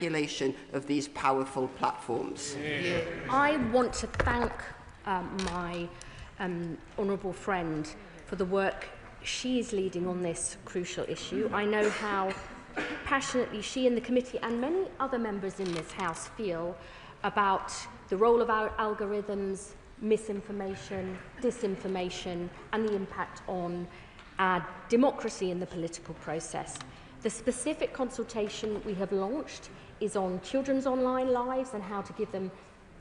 regulation of these powerful platforms. I want to thank my honourable friend for the work she is leading on this crucial issue. I know how passionately she and the committee and many other members in this House feel about the role of our algorithms, misinformation, disinformation, and the impact on our democracy in the political process. The specific consultation we have launched is on children's online lives and how to give them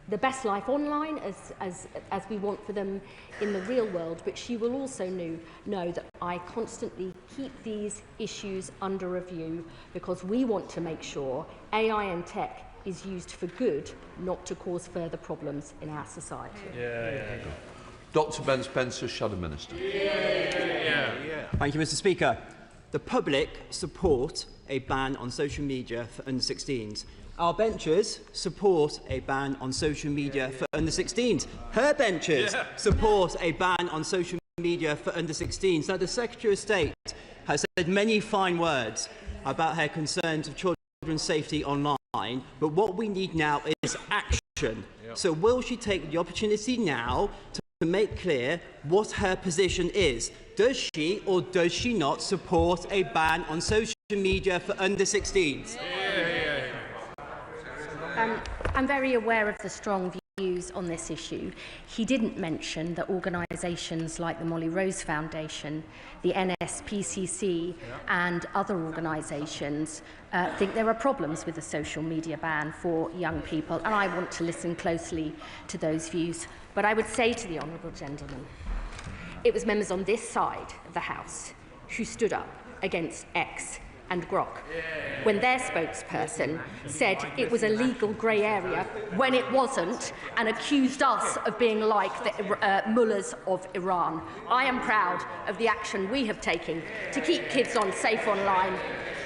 the best life online as we want for them in the real world. But she will also know that I constantly keep these issues under review because we want to make sure AI and tech is used for good, not to cause further problems in our society. Dr. Ben Spencer, Shadow Minister. Thank you, Mr. Speaker. The public support a ban on social media for under-16s. Our benchers support a ban on social media for under-16s. Her benchers support a ban on social media for under-16s. Now, the Secretary of State has said many fine words about her concerns of children's safety online, but what we need now is action. So will she take the opportunity now to make clear what her position is? Does she or does she not support a ban on social media for under-16s? I'm very aware of the strong views on this issue. He didn't mention that organisations like the Molly Rose Foundation, the NSPCC and other organisations think there are problems with the social media ban for young people, and I want to listen closely to those views. But I would say to the honourable gentleman, it was members on this side of the House who stood up against X and Grok when their spokesperson said it was a legal grey area when it wasn't, and accused us of being like the mullahs of Iran. I am proud of the action we have taken to keep kids safe online.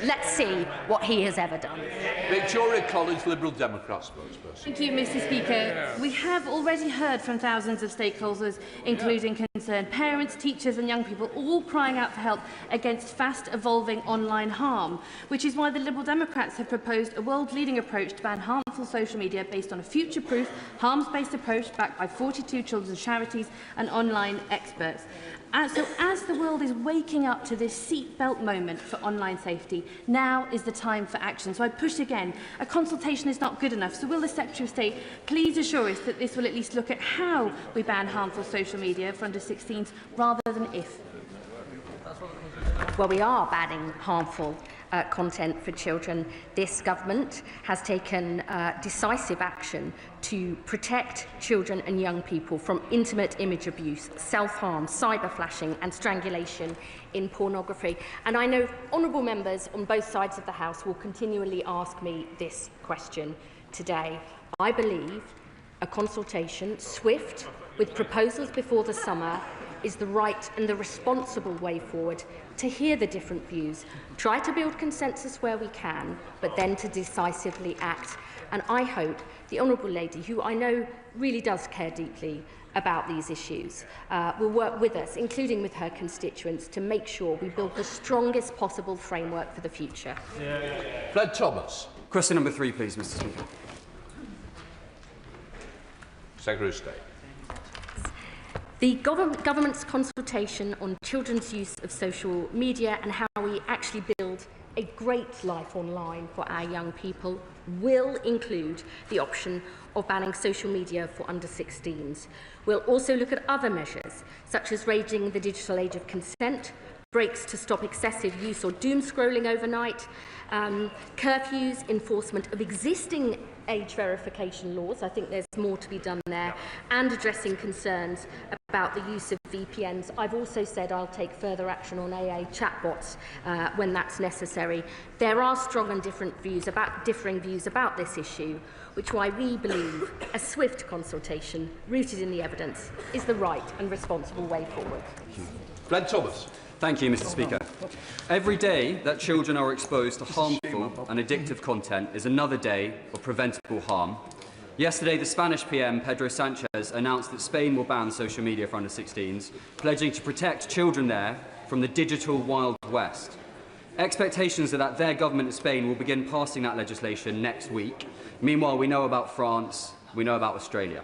Let's see what he has ever done. Victoria College, Liberal Democrat spokesperson. Thank you, Mr. Speaker. We have already heard from thousands of stakeholders, including concerned parents, teachers and young people, all crying out for help against fast-evolving online harm, which is why the Liberal Democrats have proposed a world-leading approach to ban harmful social media based on a future-proof, harms-based approach backed by 42 children's charities and online experts. So as the world is waking up to this seatbelt moment for online safety, now is the time for action. So I push again. A consultation is not good enough. So will the Secretary of State please assure us that this will at least look at how we ban harmful social media for under-16s rather than if? Well, we are banning harmful content for children. This government has taken decisive action to protect children and young people from intimate image abuse, self-harm, cyber-flashing and strangulation in pornography. And I know honourable members on both sides of the House will continually ask me this question today. I believe a consultation, swift, with proposals before the summer, is the right and the responsible way forward to hear the different views, try to build consensus where we can, but then to decisively act. And I hope the honourable lady, who I know really does care deeply about these issues, will work with us, including with her constituents, to make sure we build the strongest possible framework for the future. Fred Thomas. Question number 3, please, Mr. Speaker. Secretary of State. The government's consultation on children's use of social media and how we actually build a great life online for our young people will include the option of banning social media for under-16s. We'll also look at other measures, such as raising the digital age of consent, breaks to stop excessive use or doom scrolling overnight, curfews, enforcement of existing age verification laws. I think there's more to be done there, and addressing concerns about the use of VPNs. I've also said I'll take further action on AA chatbots when that's necessary. There are strong and differing views about this issue, which is why we believe a swift consultation rooted in the evidence is the right and responsible way forward. Fred Thomas. Thank you, Mr. Speaker. Every day that children are exposed to harmful and addictive content is another day of preventable harm. Yesterday, the Spanish PM, Pedro Sanchez, announced that Spain will ban social media for under-16s, pledging to protect children there from the digital Wild West. Expectations are that their government in Spain will begin passing that legislation next week. Meanwhile, we know about France, we know about Australia.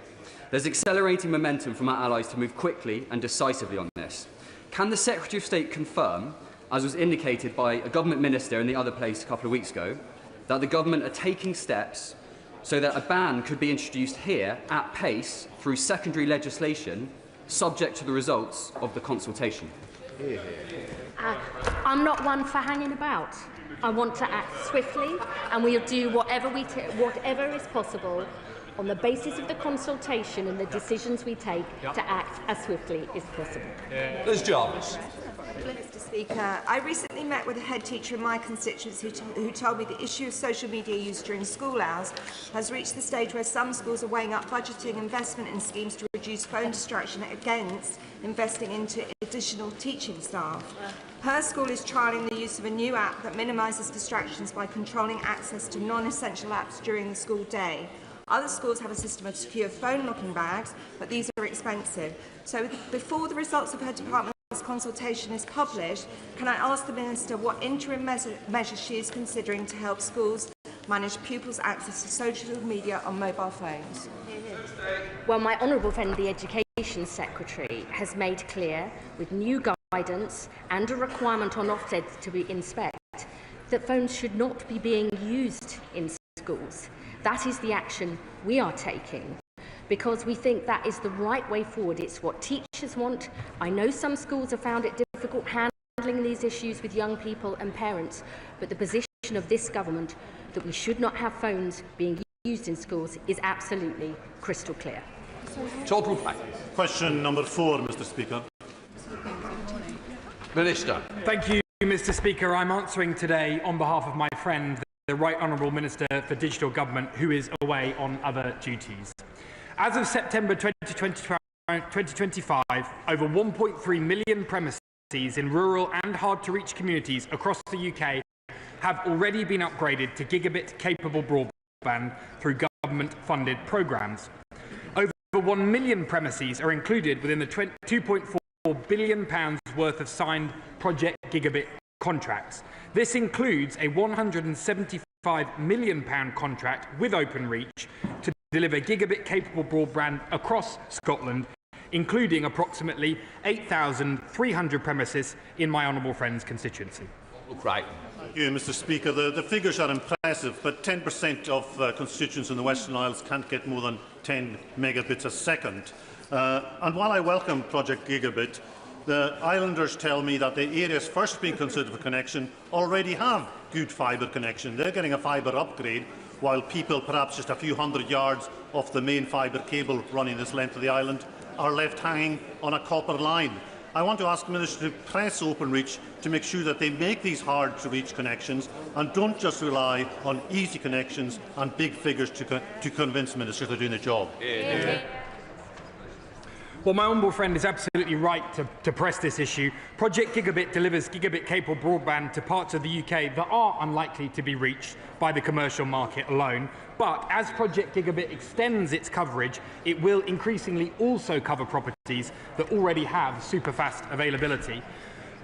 There's accelerating momentum from our allies to move quickly and decisively on this. Can the Secretary of State confirm, as was indicated by a government minister in the other place a couple of weeks ago, that the government are taking steps so that a ban could be introduced here at pace through secondary legislation, subject to the results of the consultation? I'm not one for hanging about. I want to act swiftly, and we'll do whatever is possible on the basis of the consultation and the decisions we take to act as swiftly as possible. Liz Jarvis. Mr. Speaker, I recently met with a head teacher in my constituency who told me the issue of social media use during school hours has reached the stage where some schools are weighing up budgeting investment in schemes to reduce phone distraction against investing into additional teaching staff. Her school is trialling the use of a new app that minimises distractions by controlling access to non-essential apps during the school day. Other schools have a system of secure phone locking bags, but these are expensive. So before the results of her department's consultation is published, can I ask the Minister what interim measures she is considering to help schools manage pupils' access to social media on mobile phones? Well, my honourable friend, the Education Secretary, has made clear, with new guidance and a requirement on Ofsted to be inspect, that phones should not be being used in schools. That is the action we are taking, because we think that is the right way forward. It's what teachers want. I know some schools have found it difficult handling these issues with young people and parents, but the position of this government that we should not have phones being used in schools is absolutely crystal clear. Question number 4, Mr. Speaker. Minister. Thank you, Mr. Speaker. I'm answering today on behalf of my friend, the Right Honourable Minister for Digital Government, who is away on other duties. As of September 2025, over 1.3 million premises in rural and hard-to-reach communities across the UK have already been upgraded to gigabit-capable broadband through government-funded programmes. Over 1 million premises are included within the £2.4 billion worth of signed Project Gigabit contracts. This includes a £175 million contract with Openreach to deliver gigabit-capable broadband across Scotland, including approximately 8,300 premises in my honourable friend's constituency. Right. Thank you, Mr. Speaker. The figures are impressive, but 10% of constituents in the Western Isles can't get more than 10 megabits a second. And while I welcome Project Gigabit, the islanders tell me that the areas first being considered for connection already have good fibre connection. They're getting a fibre upgrade, while people perhaps just a few hundred yards off the main fibre cable running this length of the island are left hanging on a copper line. I want to ask the Minister to press Openreach to make sure that they make these hard-to-reach connections and don't just rely on easy connections and big figures to convince ministers they're doing the job. Well, my honourable friend is absolutely right to press this issue. Project Gigabit delivers gigabit-capable broadband to parts of the UK that are unlikely to be reached by the commercial market alone. But as Project Gigabit extends its coverage, it will increasingly also cover properties that already have superfast availability.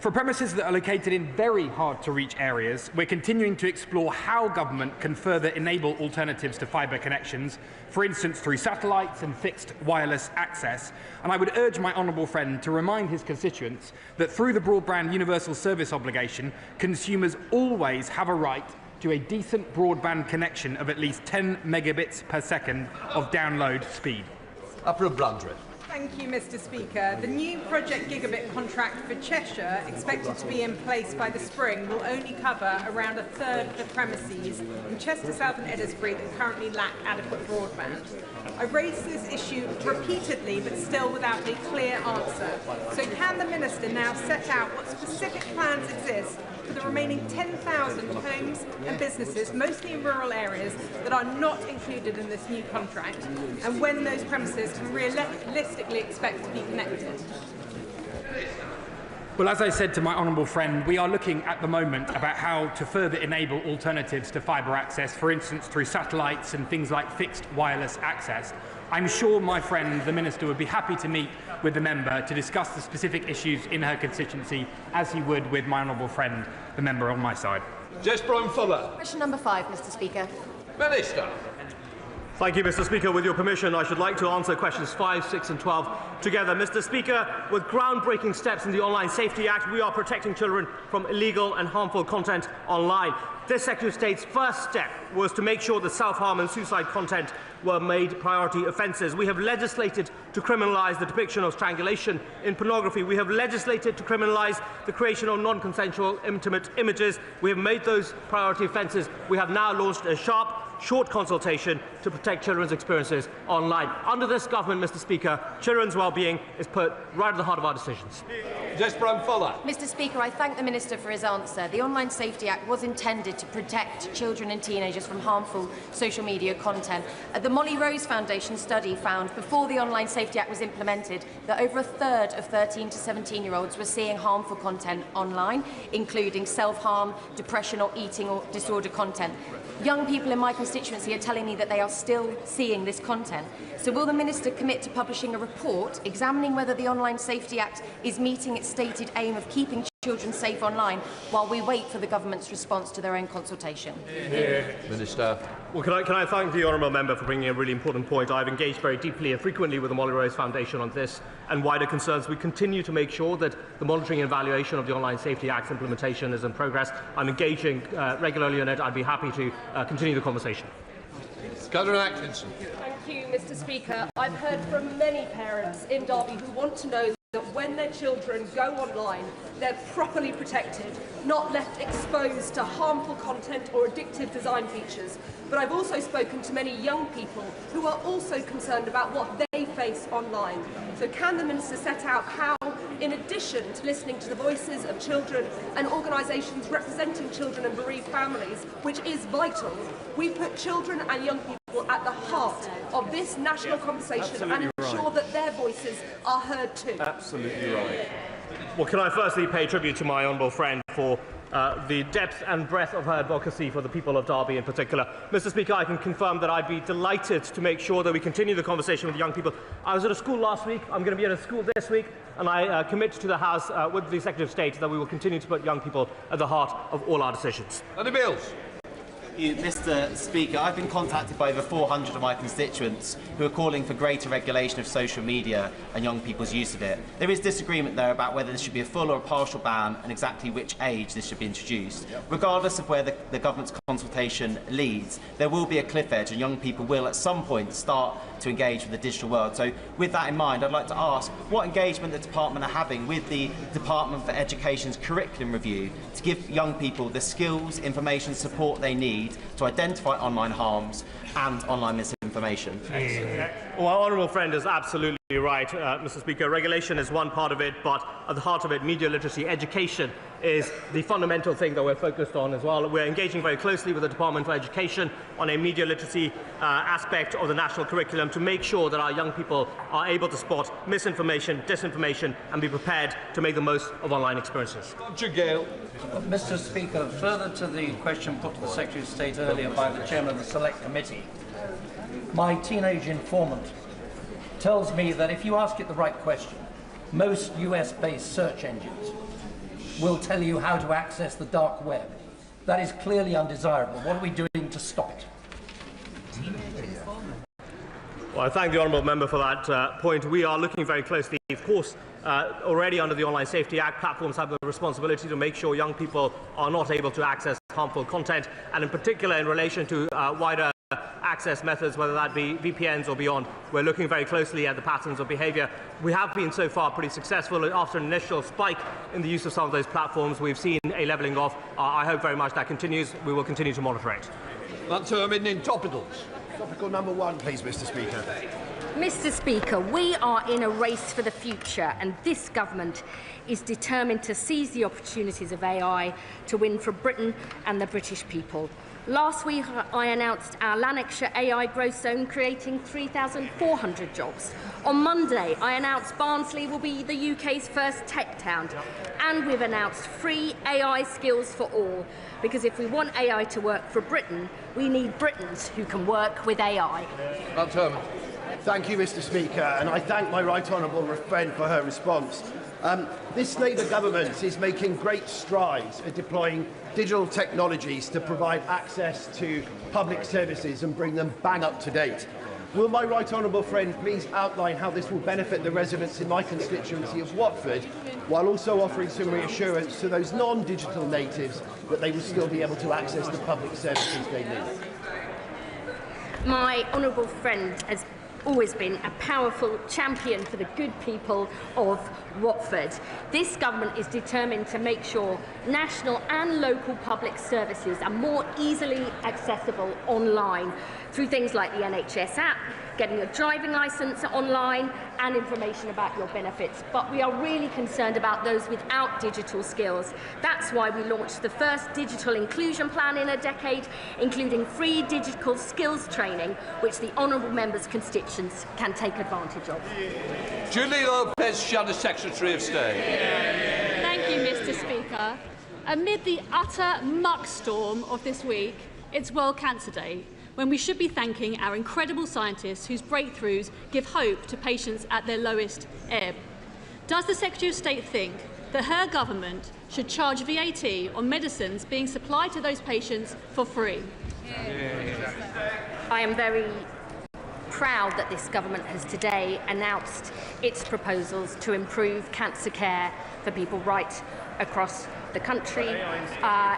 For premises that are located in very hard-to-reach areas, we're continuing to explore how government can further enable alternatives to fibre connections, for instance through satellites and fixed wireless access. And I would urge my honourable friend to remind his constituents that through the Broadband Universal Service obligation, consumers always have a right to a decent broadband connection of at least 10 megabits per second of download speed. Thank you, Mr. Speaker. The new Project Gigabit contract for Cheshire, expected to be in place by the spring, will only cover around a third of the premises in Chester South and Eddisbury that currently lack adequate broadband. I've raised this issue repeatedly, but still without a clear answer. So can the Minister now set out what specific plans exist for the remaining 10,000 homes and businesses, mostly in rural areas, that are not included in this new contract, and when those premises can realistically expect to be connected? Well, as I said to my honourable friend, we are looking at the moment about how to further enable alternatives to fibre access, for instance through satellites and things like fixed wireless access. I'm sure my friend, the Minister, would be happy to meet with the member to discuss the specific issues in her constituency, as he would with my honourable friend, the member on my side. Jess Brown-Fuller. Question number 5, Mr. Speaker. Minister. Thank you, Mr. Speaker. With your permission, I should like to answer questions 5, 6 and 12 together. Mr. Speaker, with groundbreaking steps in the Online Safety Act, we are protecting children from illegal and harmful content online. This Secretary of State's first step was to make sure that self-harm and suicide content were made priority offences. We have legislated to criminalise the depiction of strangulation in pornography. We have legislated to criminalise the creation of non-consensual intimate images. We have made those priority offences. We have now launched a short consultation to protect children's experiences online. Under this government, Mr. Speaker, children's well-being is put right at the heart of our decisions. Jess Brown-Fuller. Mr. Speaker, I thank the Minister for his answer. The Online Safety Act was intended to protect children and teenagers from harmful social media content. The Molly Rose Foundation study found before the Online Safety Act was implemented that over a third of 13 to 17-year-olds were seeing harmful content online, including self-harm, depression or eating or disorder content. Young people in my constituency are telling me that they are still seeing this content. So will the Minister commit to publishing a report examining whether the Online Safety Act is meeting its stated aim of keeping children safe online while we wait for the government's response to their own consultation? Minister. Well, can I thank the honourable member for bringing a really important point. I've engaged very deeply and frequently with the Molly Rose Foundation on this and wider concerns. We continue to make sure that the monitoring and evaluation of the Online Safety Act's implementation is in progress. I'm engaging regularly on it. I'd be happy to continue the conversation. Catherine Atkinson. Thank you, Mr. Speaker. I've heard from many parents in Derby who want to know that when their children go online, they're properly protected, not left exposed to harmful content or addictive design features. But I've also spoken to many young people who are also concerned about what they face online. So can the Minister set out how, in addition to listening to the voices of children and organisations representing children and bereaved families, which is vital, we put children and young people at the heart of this national conversation and ensure that their voices are heard too? Absolutely right. Well, can I firstly pay tribute to my honourable friend for the depth and breadth of her advocacy for the people of Derby in particular. Mr. Speaker, I can confirm that I'd be delighted to make sure that we continue the conversation with young people. I was at a school last week, I'm going to be at a school this week, and I commit to the House with the Secretary of State that we will continue to put young people at the heart of all our decisions. Andy Mills. Mr. Speaker, I've been contacted by over 400 of my constituents who are calling for greater regulation of social media and young people's use of it. There is disagreement there about whether this should be a full or a partial ban and exactly which age this should be introduced. Regardless of where the government's consultation leads, there will be a cliff edge and young people will at some point start to engage with the digital world. So with that in mind, I'd like to ask what engagement the Department are having with the Department for Education's curriculum review to give young people the skills, information, support they need to identify online harms and online misinformation. Well, our honourable friend is absolutely right, Mr. Speaker. Regulation is one part of it, but at the heart of it, media literacy, education is the fundamental thing that we're focused on as well. We're engaging very closely with the Department for Education on a media literacy aspect of the national curriculum to make sure that our young people are able to spot misinformation, disinformation, and be prepared to make the most of online experiences. Mr. Speaker, further to the question put to the Secretary of State earlier by the Chairman of the Select Committee, my teenage informant tells me that if you ask it the right question, most US-based search engines will tell you how to access the dark web. That is clearly undesirable. What are we doing to stop it? Well, I thank the honourable member for that point. We are looking very closely. Of course, already under the Online Safety Act, platforms have the responsibility to make sure young people are not able to access harmful content, and in particular in relation to wider access methods, whether that be VPNs or beyond. We're looking very closely at the patterns of behaviour. We have been so far pretty successful. After an initial spike in the use of some of those platforms, we've seen a levelling off. I hope very much that continues. We will continue to monitor it. That's in topicals. Topical number 1, please, Mr. Speaker. Mr. Speaker, we are in a race for the future, and this government is determined to seize the opportunities of AI to win for Britain and the British people. Last week, I announced our Lanarkshire AI Growth Zone, creating 3,400 jobs. On Monday, I announced Barnsley will be the UK's first tech town. And we've announced free AI skills for all. Because if we want AI to work for Britain, we need Britons who can work with AI. Thank you, Mr. Speaker, and I thank my right honourable friend for her response. This Labour government is making great strides at deploying digital technologies to provide access to public services and bring them bang up to date. Will my right honourable friend please outline how this will benefit the residents in my constituency of Watford, while also offering some reassurance to those non-digital natives that they will still be able to access the public services they need? My honourable friend has always been a powerful champion for the good people of Watford. This government is determined to make sure national and local public services are more easily accessible online through things like the NHS app, getting your driving licence online and information about your benefits. But we are really concerned about those without digital skills. That's why we launched the first digital inclusion plan in a decade, including free digital skills training, which the honourable members' constituents can take advantage of. Julie Lopez, Shadow Secretary of State. Thank you, Mr. Speaker. Amid the utter muckstorm of this week, it's World Cancer Day, when we should be thanking our incredible scientists whose breakthroughs give hope to patients at their lowest ebb. Does the Secretary of State think that her government should charge VAT on medicines being supplied to those patients for free? I am very proud that this government has today announced its proposals to improve cancer care for people right across the country.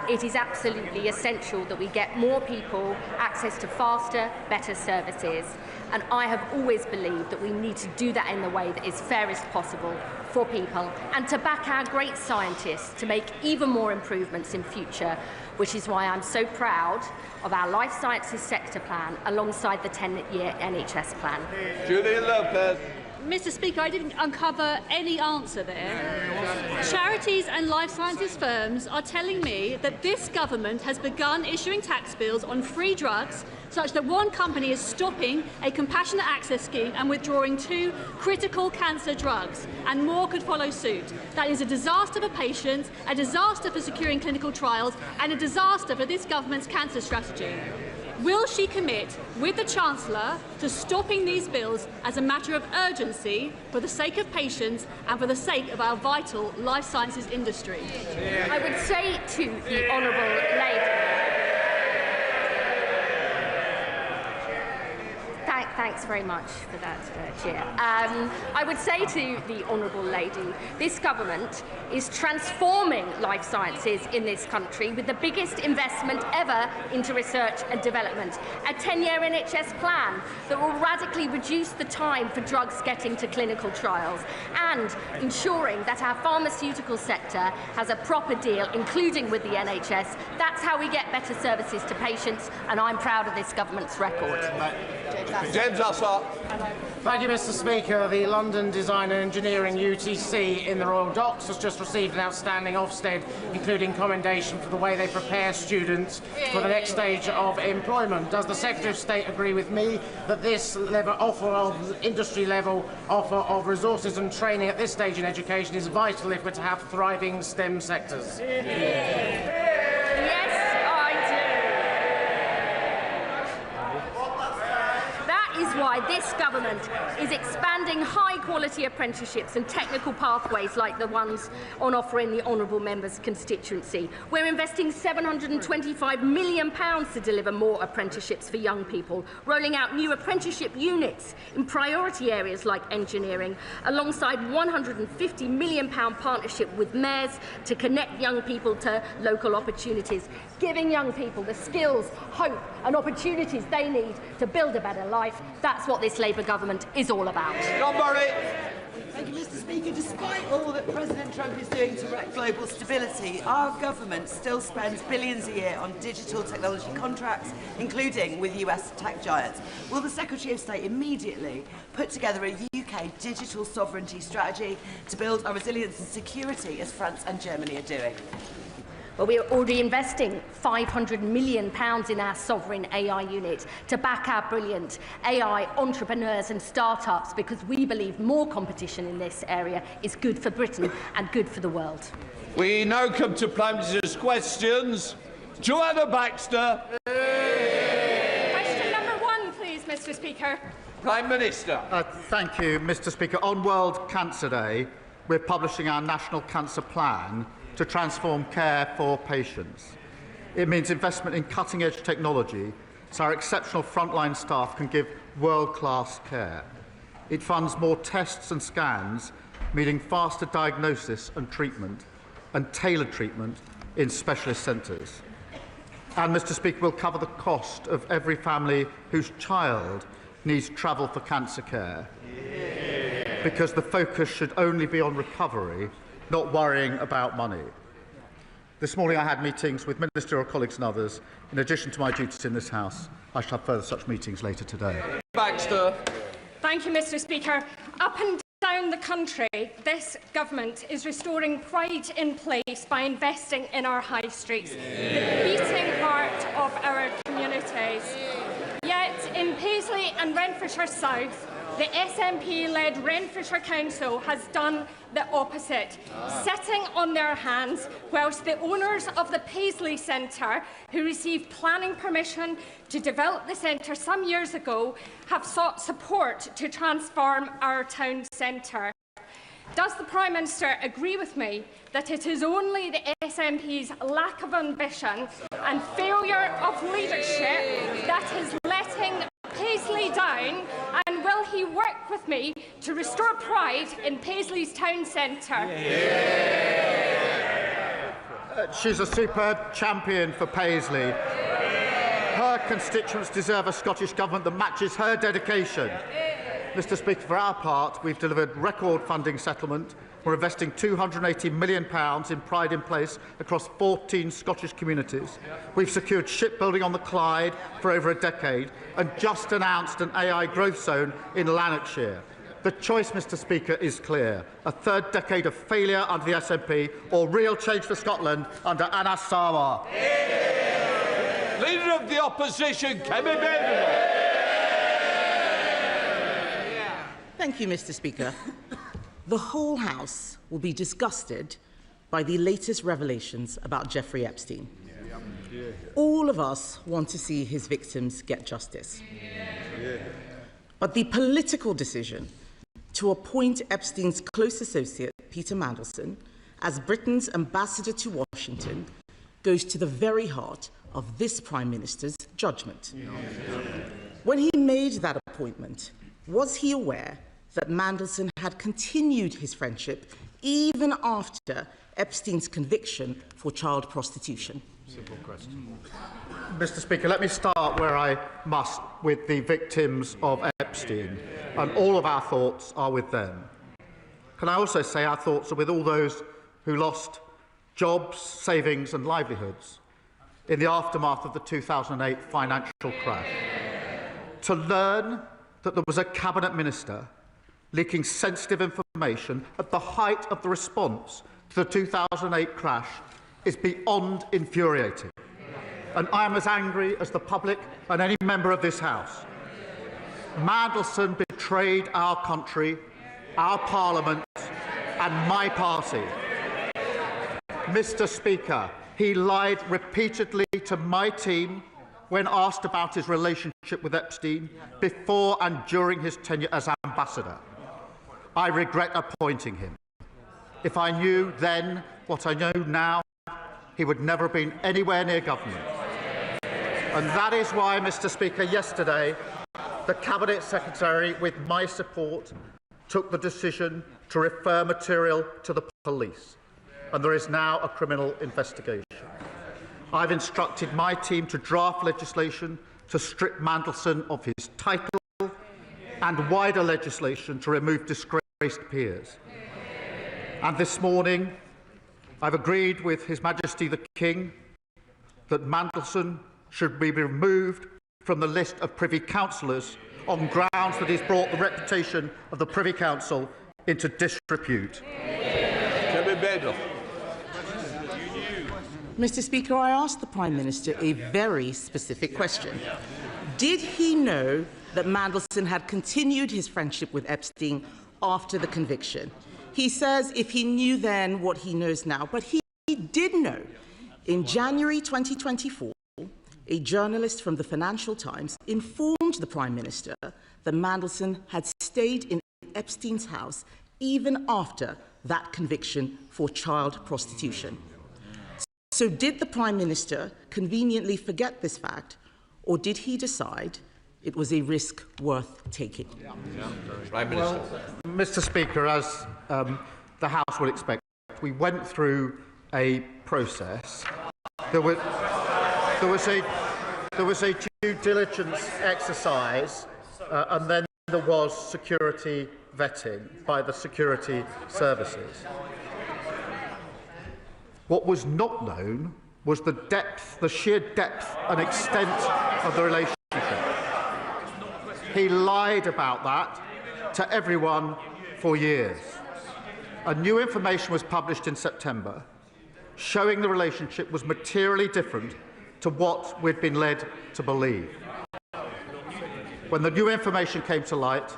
It is absolutely essential that we get more people access to faster, better services. And I have always believed that we need to do that in the way that is fairest possible for people, and to back our great scientists to make even more improvements in future, which is why I'm so proud of our life sciences sector plan alongside the 10-year NHS plan. Julia Lopez. Mr. Speaker, I didn't uncover any answer there. Charities and life sciences firms are telling me that this government has begun issuing tax bills on free drugs, such that one company is stopping a compassionate access scheme and withdrawing 2 critical cancer drugs, and more could follow suit. That is a disaster for patients, a disaster for securing clinical trials, and a disaster for this government's cancer strategy. Will she commit, with the Chancellor, to stopping these bills as a matter of urgency for the sake of patients and for the sake of our vital life sciences industry? I would say to the honourable lady, thanks very much for that, Chair. I would say to the honourable lady, this government is transforming life sciences in this country with the biggest investment ever into research and development, a 10-year NHS plan that will radically reduce the time for drugs getting to clinical trials, and ensuring that our pharmaceutical sector has a proper deal, including with the NHS. That's how we get better services to patients, and I'm proud of this government's record. James Assart. Thank you, Mr. Speaker. The London Design and Engineering UTC in the Royal Docks has just received an outstanding Ofsted, including commendation for the way they prepare students for the next stage of employment. Does the Secretary of State agree with me that this industry-level offer of resources and training at this stage in education is vital if we're to have thriving STEM sectors? Is why this government is expanding high-quality apprenticeships and technical pathways like the ones on offer in the honourable member's constituency. We're investing £725 million to deliver more apprenticeships for young people, rolling out new apprenticeship units in priority areas like engineering, alongside £150 million partnership with mayors to connect young people to local opportunities, giving young people the skills, hope and opportunities they need to build a better life. That's what this Labour government is all about. Thank you, Mr. Speaker. Despite all that President Trump is doing to wreck global stability, our government still spends billions a year on digital technology contracts, including with US tech giants. Will the Secretary of State immediately put together a UK digital sovereignty strategy to build our resilience and security as France and Germany are doing? Well, we are already investing £500 million in our sovereign AI unit to back our brilliant AI entrepreneurs and start-ups, because we believe more competition in this area is good for Britain and good for the world. We now come to Prime Minister's questions. Joanna Baxter. Question number 1, please, Mr. Mr. Speaker. Prime Minister. Thank you, Mr. Speaker. On World Cancer Day, we're publishing our National Cancer Plan to transform care for patients. It means investment in cutting-edge technology so our exceptional frontline staff can give world-class care. It funds more tests and scans, meaning faster diagnosis and treatment, and tailored treatment in specialist centres. And, Mr. Speaker, will cover the cost of every family whose child needs travel for cancer care, because the focus should only be on recovery, not worrying about money. This morning I had meetings with ministerial colleagues and others. In addition to my duties in this House, I shall have further such meetings later today. Baxter. Thank you, Mr. Speaker. Up and down the country, this government is restoring pride in place by investing in our high streets, the beating heart of our communities. Yet in Paisley and Renfrewshire South, the SNP-led Renfrewshire Council has done the opposite, sitting on their hands whilst the owners of the Paisley Centre, who received planning permission to develop the centre some years ago, have sought support to transform our town centre. Does the Prime Minister agree with me that it is only the SNP's lack of ambition and failure of leadership that is letting Paisley down, and will he work with me to restore pride in Paisley's town centre? She's a superb champion for Paisley. Her constituents deserve a Scottish Government that matches her dedication. Mr. Speaker, for our part, we've delivered record funding settlement. We're investing £280 million in Pride in Place across 14 Scottish communities. We've secured shipbuilding on the Clyde for over a decade and just announced an AI growth zone in Lanarkshire. The choice, Mr. Speaker, is clear. A third decade of failure under the SNP or real change for Scotland under Anas Sarwar. Leader of the Opposition, Kemi Baden. Thank you, Mr. Speaker. The whole House will be disgusted by the latest revelations about Jeffrey Epstein. All of us want to see his victims get justice. But the political decision to appoint Epstein's close associate, Peter Mandelson, as Britain's ambassador to Washington goes to the very heart of this Prime Minister's judgment. When he made that appointment, was he aware that Mandelson had continued his friendship even after Epstein's conviction for child prostitution? Simple question. Mr. Speaker, let me start where I must, with the victims of Epstein, and all of our thoughts are with them. Can I also say our thoughts are with all those who lost jobs, savings and livelihoods in the aftermath of the 2008 financial crash. To learn that there was a cabinet minister leaking sensitive information at the height of the response to the 2008 crash is beyond infuriating. And I am as angry as the public and any member of this House. Mandelson betrayed our country, our Parliament and my party. Mr. Speaker, he lied repeatedly to my team when asked about his relationship with Epstein before and during his tenure as ambassador. I regret appointing him. If I knew then what I know now, he would never have been anywhere near government. And that is why, Mr. Speaker, yesterday, the Cabinet Secretary, with my support, took the decision to refer material to the police. And there is now a criminal investigation. I've instructed my team to draft legislation to strip Mandelson of his title and wider legislation to remove disgraced peers. And this morning, I've agreed with His Majesty the King that Mandelson should be removed from the list of Privy Councillors on grounds that he's brought the reputation of the Privy Council into disrepute. Mr. Speaker, I asked the Prime Minister a very specific question. Did he know that Mandelson had continued his friendship with Epstein after the conviction? He says if he knew then what he knows now, but he did know. In January 2024, a journalist from the Financial Times informed the Prime Minister that Mandelson had stayed in Epstein's house even after that conviction for child prostitution. So did the Prime Minister conveniently forget this fact, or did he decide it was a risk worth taking? Prime Minister. Well, Mr. Speaker, as the House would expect, we went through a process. There was a due diligence exercise, and then there was security vetting by the security services. What was not known was the depth, the sheer depth and extent of the relationship. He lied about that to everyone for years. And new information was published in September, showing the relationship was materially different to what we'd been led to believe. When the new information came to light,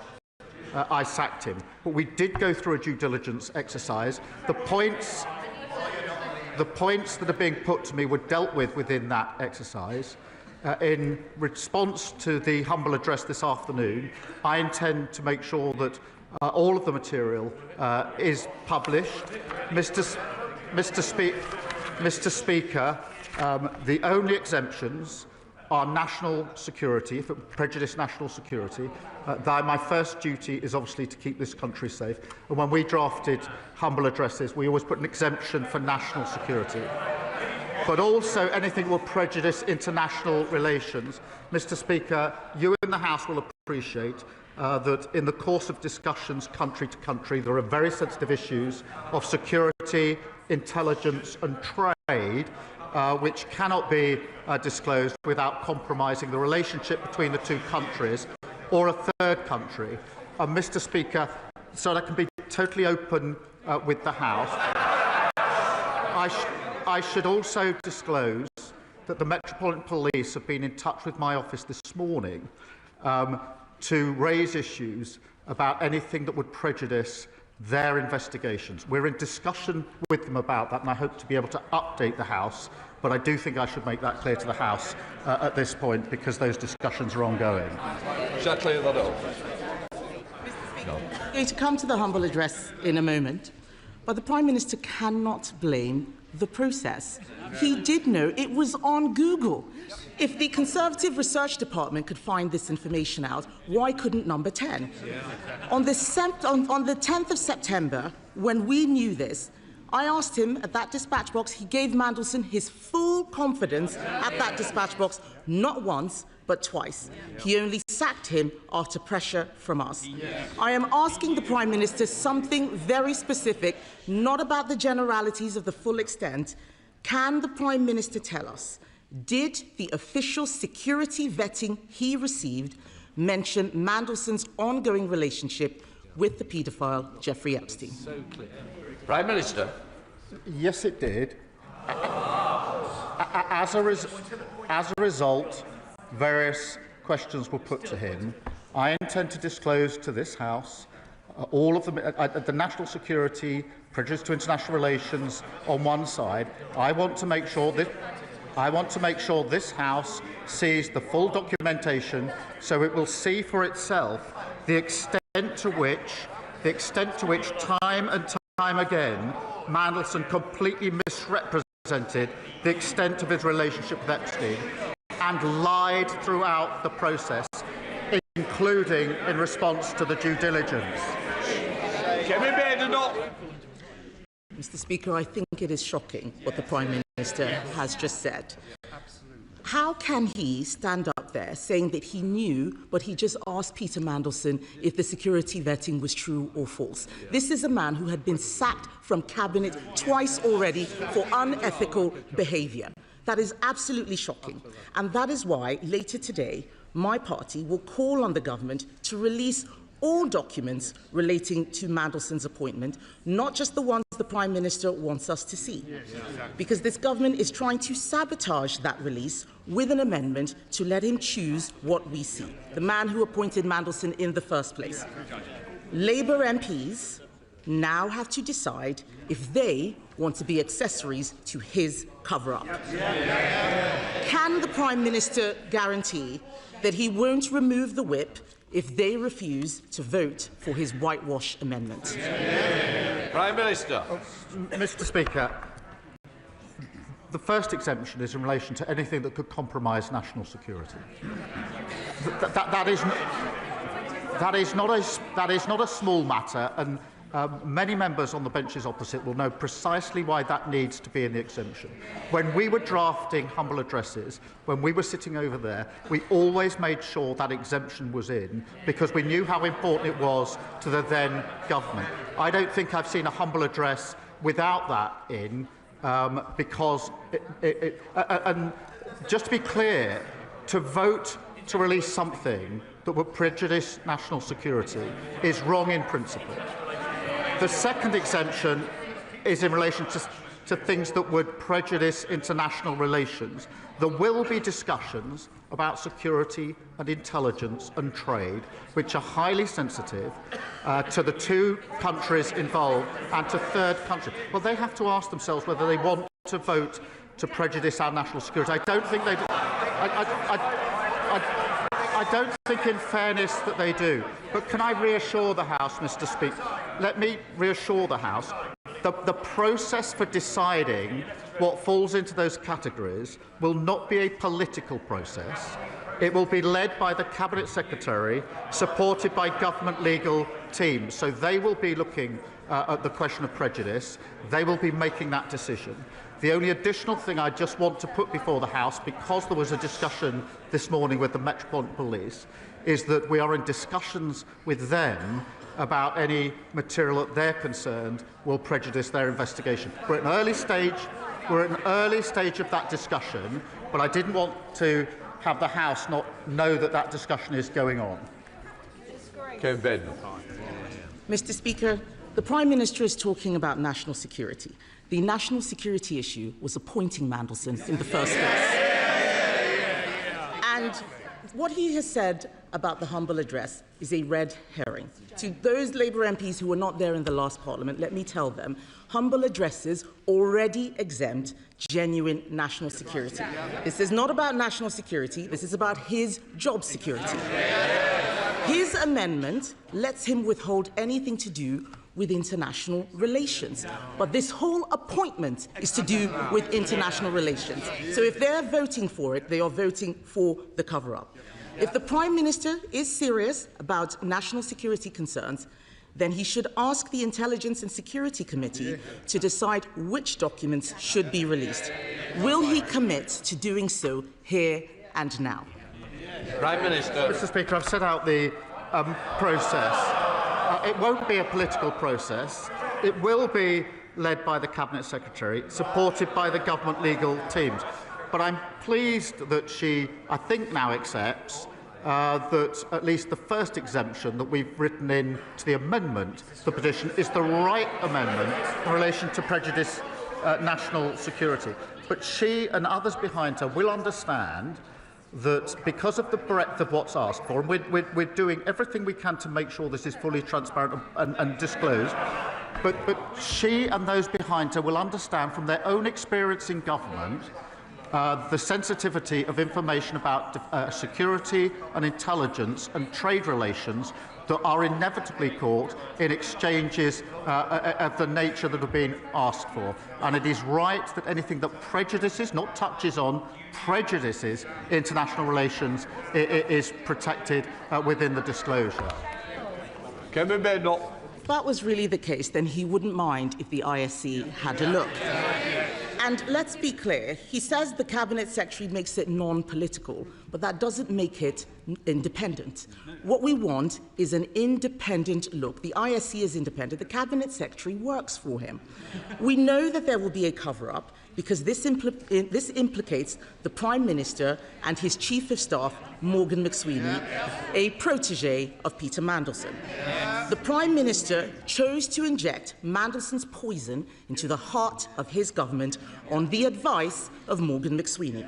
I sacked him. But we did go through a due diligence exercise. The points that are being put to me were dealt with within that exercise. In response to the humble address this afternoon, I intend to make sure that all of the material is published. Mr. Speaker, the only exemptions are national security, if it prejudice national security. My first duty is obviously to keep this country safe. And when we drafted humble addresses, we always put an exemption for national security. But also anything that will prejudice international relations. Mr. Speaker, you in the House will appreciate that in the course of discussions country to country, there are very sensitive issues of security, intelligence and trade which cannot be disclosed without compromising the relationship between the two countries or a third country. Mr. Speaker, so that I can be totally open with the House, I should also disclose that the Metropolitan Police have been in touch with my office this morning to raise issues about anything that would prejudice their investigations. We're in discussion with them about that, and I hope to be able to update the House, but I do think I should make that clear to the House at this point, because those discussions are ongoing. Shall I clear that up? I'm going to come to the humble address in a moment, but the Prime Minister cannot blame the process. He did know it was on Google. If the Conservative Research Department could find this information out, why couldn't Number 10? On the 10th of September, when we knew this, I asked him at that dispatch box, he gave Mandelson his full confidence at that dispatch box, not once, but twice. He only sacked him after pressure from us. I am asking the Prime Minister something very specific, not about the generalities of the full extent. Can the Prime Minister tell us, did the official security vetting he received mention Mandelson's ongoing relationship with the paedophile Jeffrey Epstein? So clear. Prime Minister. Yes, it did. As a result, various questions were put to him. I intend to disclose to this House all of the national security, prejudice to international relations on one side. I want to make sure this House sees the full documentation, so it will see for itself the extent to which time and time again Mandelson completely misrepresented the extent of his relationship with Epstein and lied throughout the process, including in response to the due diligence. Mr. Speaker, I think it is shocking what the Prime Minister has just said. How can he stand up there saying that he knew, but he just asked Peter Mandelson if the security vetting was true or false? This is a man who had been sacked from Cabinet twice already for unethical behaviour. That is absolutely shocking. And that is why, later today, my party will call on the government to release all documents relating to Mandelson's appointment, not just the ones the Prime Minister wants us to see. Because this government is trying to sabotage that release with an amendment to let him choose what we see, the man who appointed Mandelson in the first place. Labour MPs now have to decide if they want to be accessories to his cover-up. Can the Prime Minister guarantee that he won't remove the whip if they refuse to vote for his whitewash amendment? Prime Minister. Mr. Speaker, the first exemption is in relation to anything that could compromise national security. That is not a small matter, and many members on the benches opposite will know precisely why that needs to be in the exemption. When we were drafting humble addresses, when we were sitting over there, we always made sure that exemption was in because we knew how important it was to the then government. I don't think I've seen a humble address without that in, because and just to be clear, to vote to release something that would prejudice national security is wrong in principle. The second exemption is in relation to things that would prejudice international relations. There will be discussions about security and intelligence and trade, which are highly sensitive to the two countries involved and to third countries. Well, they have to ask themselves whether they want to vote to prejudice our national security. I don't think they do. I don't think, in fairness, that they do. But can I reassure the House, Mr. Speaker? Let me reassure the House. The process for deciding what falls into those categories will not be a political process. It will be led by the Cabinet Secretary, supported by government legal teams. So they will be looking at the question of prejudice. They will be making that decision. The only additional thing I just want to put before the House, because there was a discussion this morning with the Metropolitan Police, is that we are in discussions with them about any material that they're concerned will prejudice their investigation. We're at an early stage of that discussion, but I didn't want to have the House not know that that discussion is going on. Mr. Speaker, the Prime Minister is talking about national security. The national security issue was appointing Mandelson in the first place. And what he has said about the humble address is a red herring. To those Labour MPs who were not there in the last Parliament, let me tell them, humble addresses already exempt genuine national security. This is not about national security, this is about his job security. His amendment lets him withhold anything to do with international relations. But this whole appointment is to do with international relations. So if they're voting for it, they are voting for the cover-up. If the Prime Minister is serious about national security concerns, then he should ask the Intelligence and Security Committee to decide which documents should be released. Will he commit to doing so here and now? Prime Minister. Mr. Speaker, I've set out the process. It won't be a political process. It will be led by the Cabinet Secretary, supported by the government legal teams. But I'm pleased that she, I think, now accepts that at least the first exemption that we've written in to the amendment, the petition, is the right amendment in relation to prejudice national security. But she and others behind her will understand that because of the breadth of what's asked for, and we're doing everything we can to make sure this is fully transparent and disclosed, but she and those behind her will understand from their own experience in government the sensitivity of information about security and intelligence and trade relations that are inevitably caught in exchanges of the nature that have been asked for. And it is right that anything that prejudices, not touches on, prejudices international relations is protected within the disclosure. If that was really the case, then he wouldn't mind if the ISC had a look. And let's be clear, he says the Cabinet Secretary makes it non-political, but that doesn't make it independent. What we want is an independent look. The ISC is independent. The Cabinet Secretary works for him. We know that there will be a cover-up because this implicates the Prime Minister and his Chief of Staff, Morgan McSweeney, a protege of Peter Mandelson. The Prime Minister chose to inject Mandelson's poison into the heart of his government on the advice of Morgan McSweeney.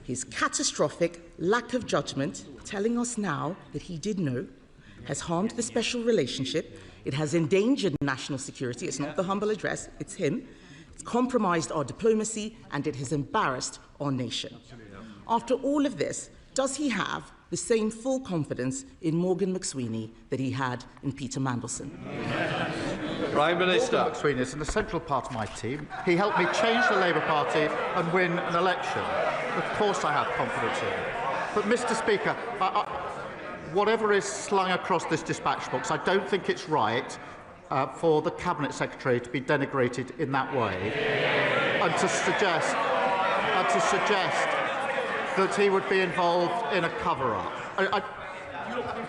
His catastrophic lack of judgment, telling us now that he did know, has harmed the special relationship. It has endangered national security. It's not the humble address, it's him. It's compromised our diplomacy, and it has embarrassed our nation. After all of this, does he have the same full confidence in Morgan McSweeney that he had in Peter Mandelson? Prime Minister. Morgan McSweeney is an essential part of my team. He helped me change the Labour Party and win an election. Of course I have confidence in him. But, Mr. Speaker, whatever is slung across this dispatch box, I don't think it's right for the Cabinet Secretary to be denigrated in that way and to suggest that he would be involved in a cover-up.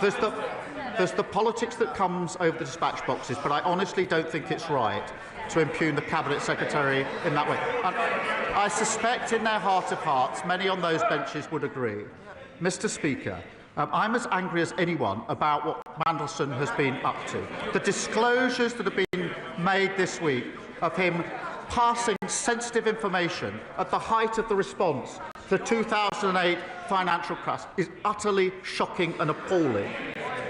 There's the politics that comes over the dispatch boxes, but I honestly don't think it's right to impugn the Cabinet Secretary in that way. And I suspect in their heart of hearts, many on those benches would agree. Mr. Speaker, I'm as angry as anyone about what Mandelson has been up to. The disclosures that have been made this week of him passing sensitive information at the height of the response to the 2008 financial crash is utterly shocking and appalling.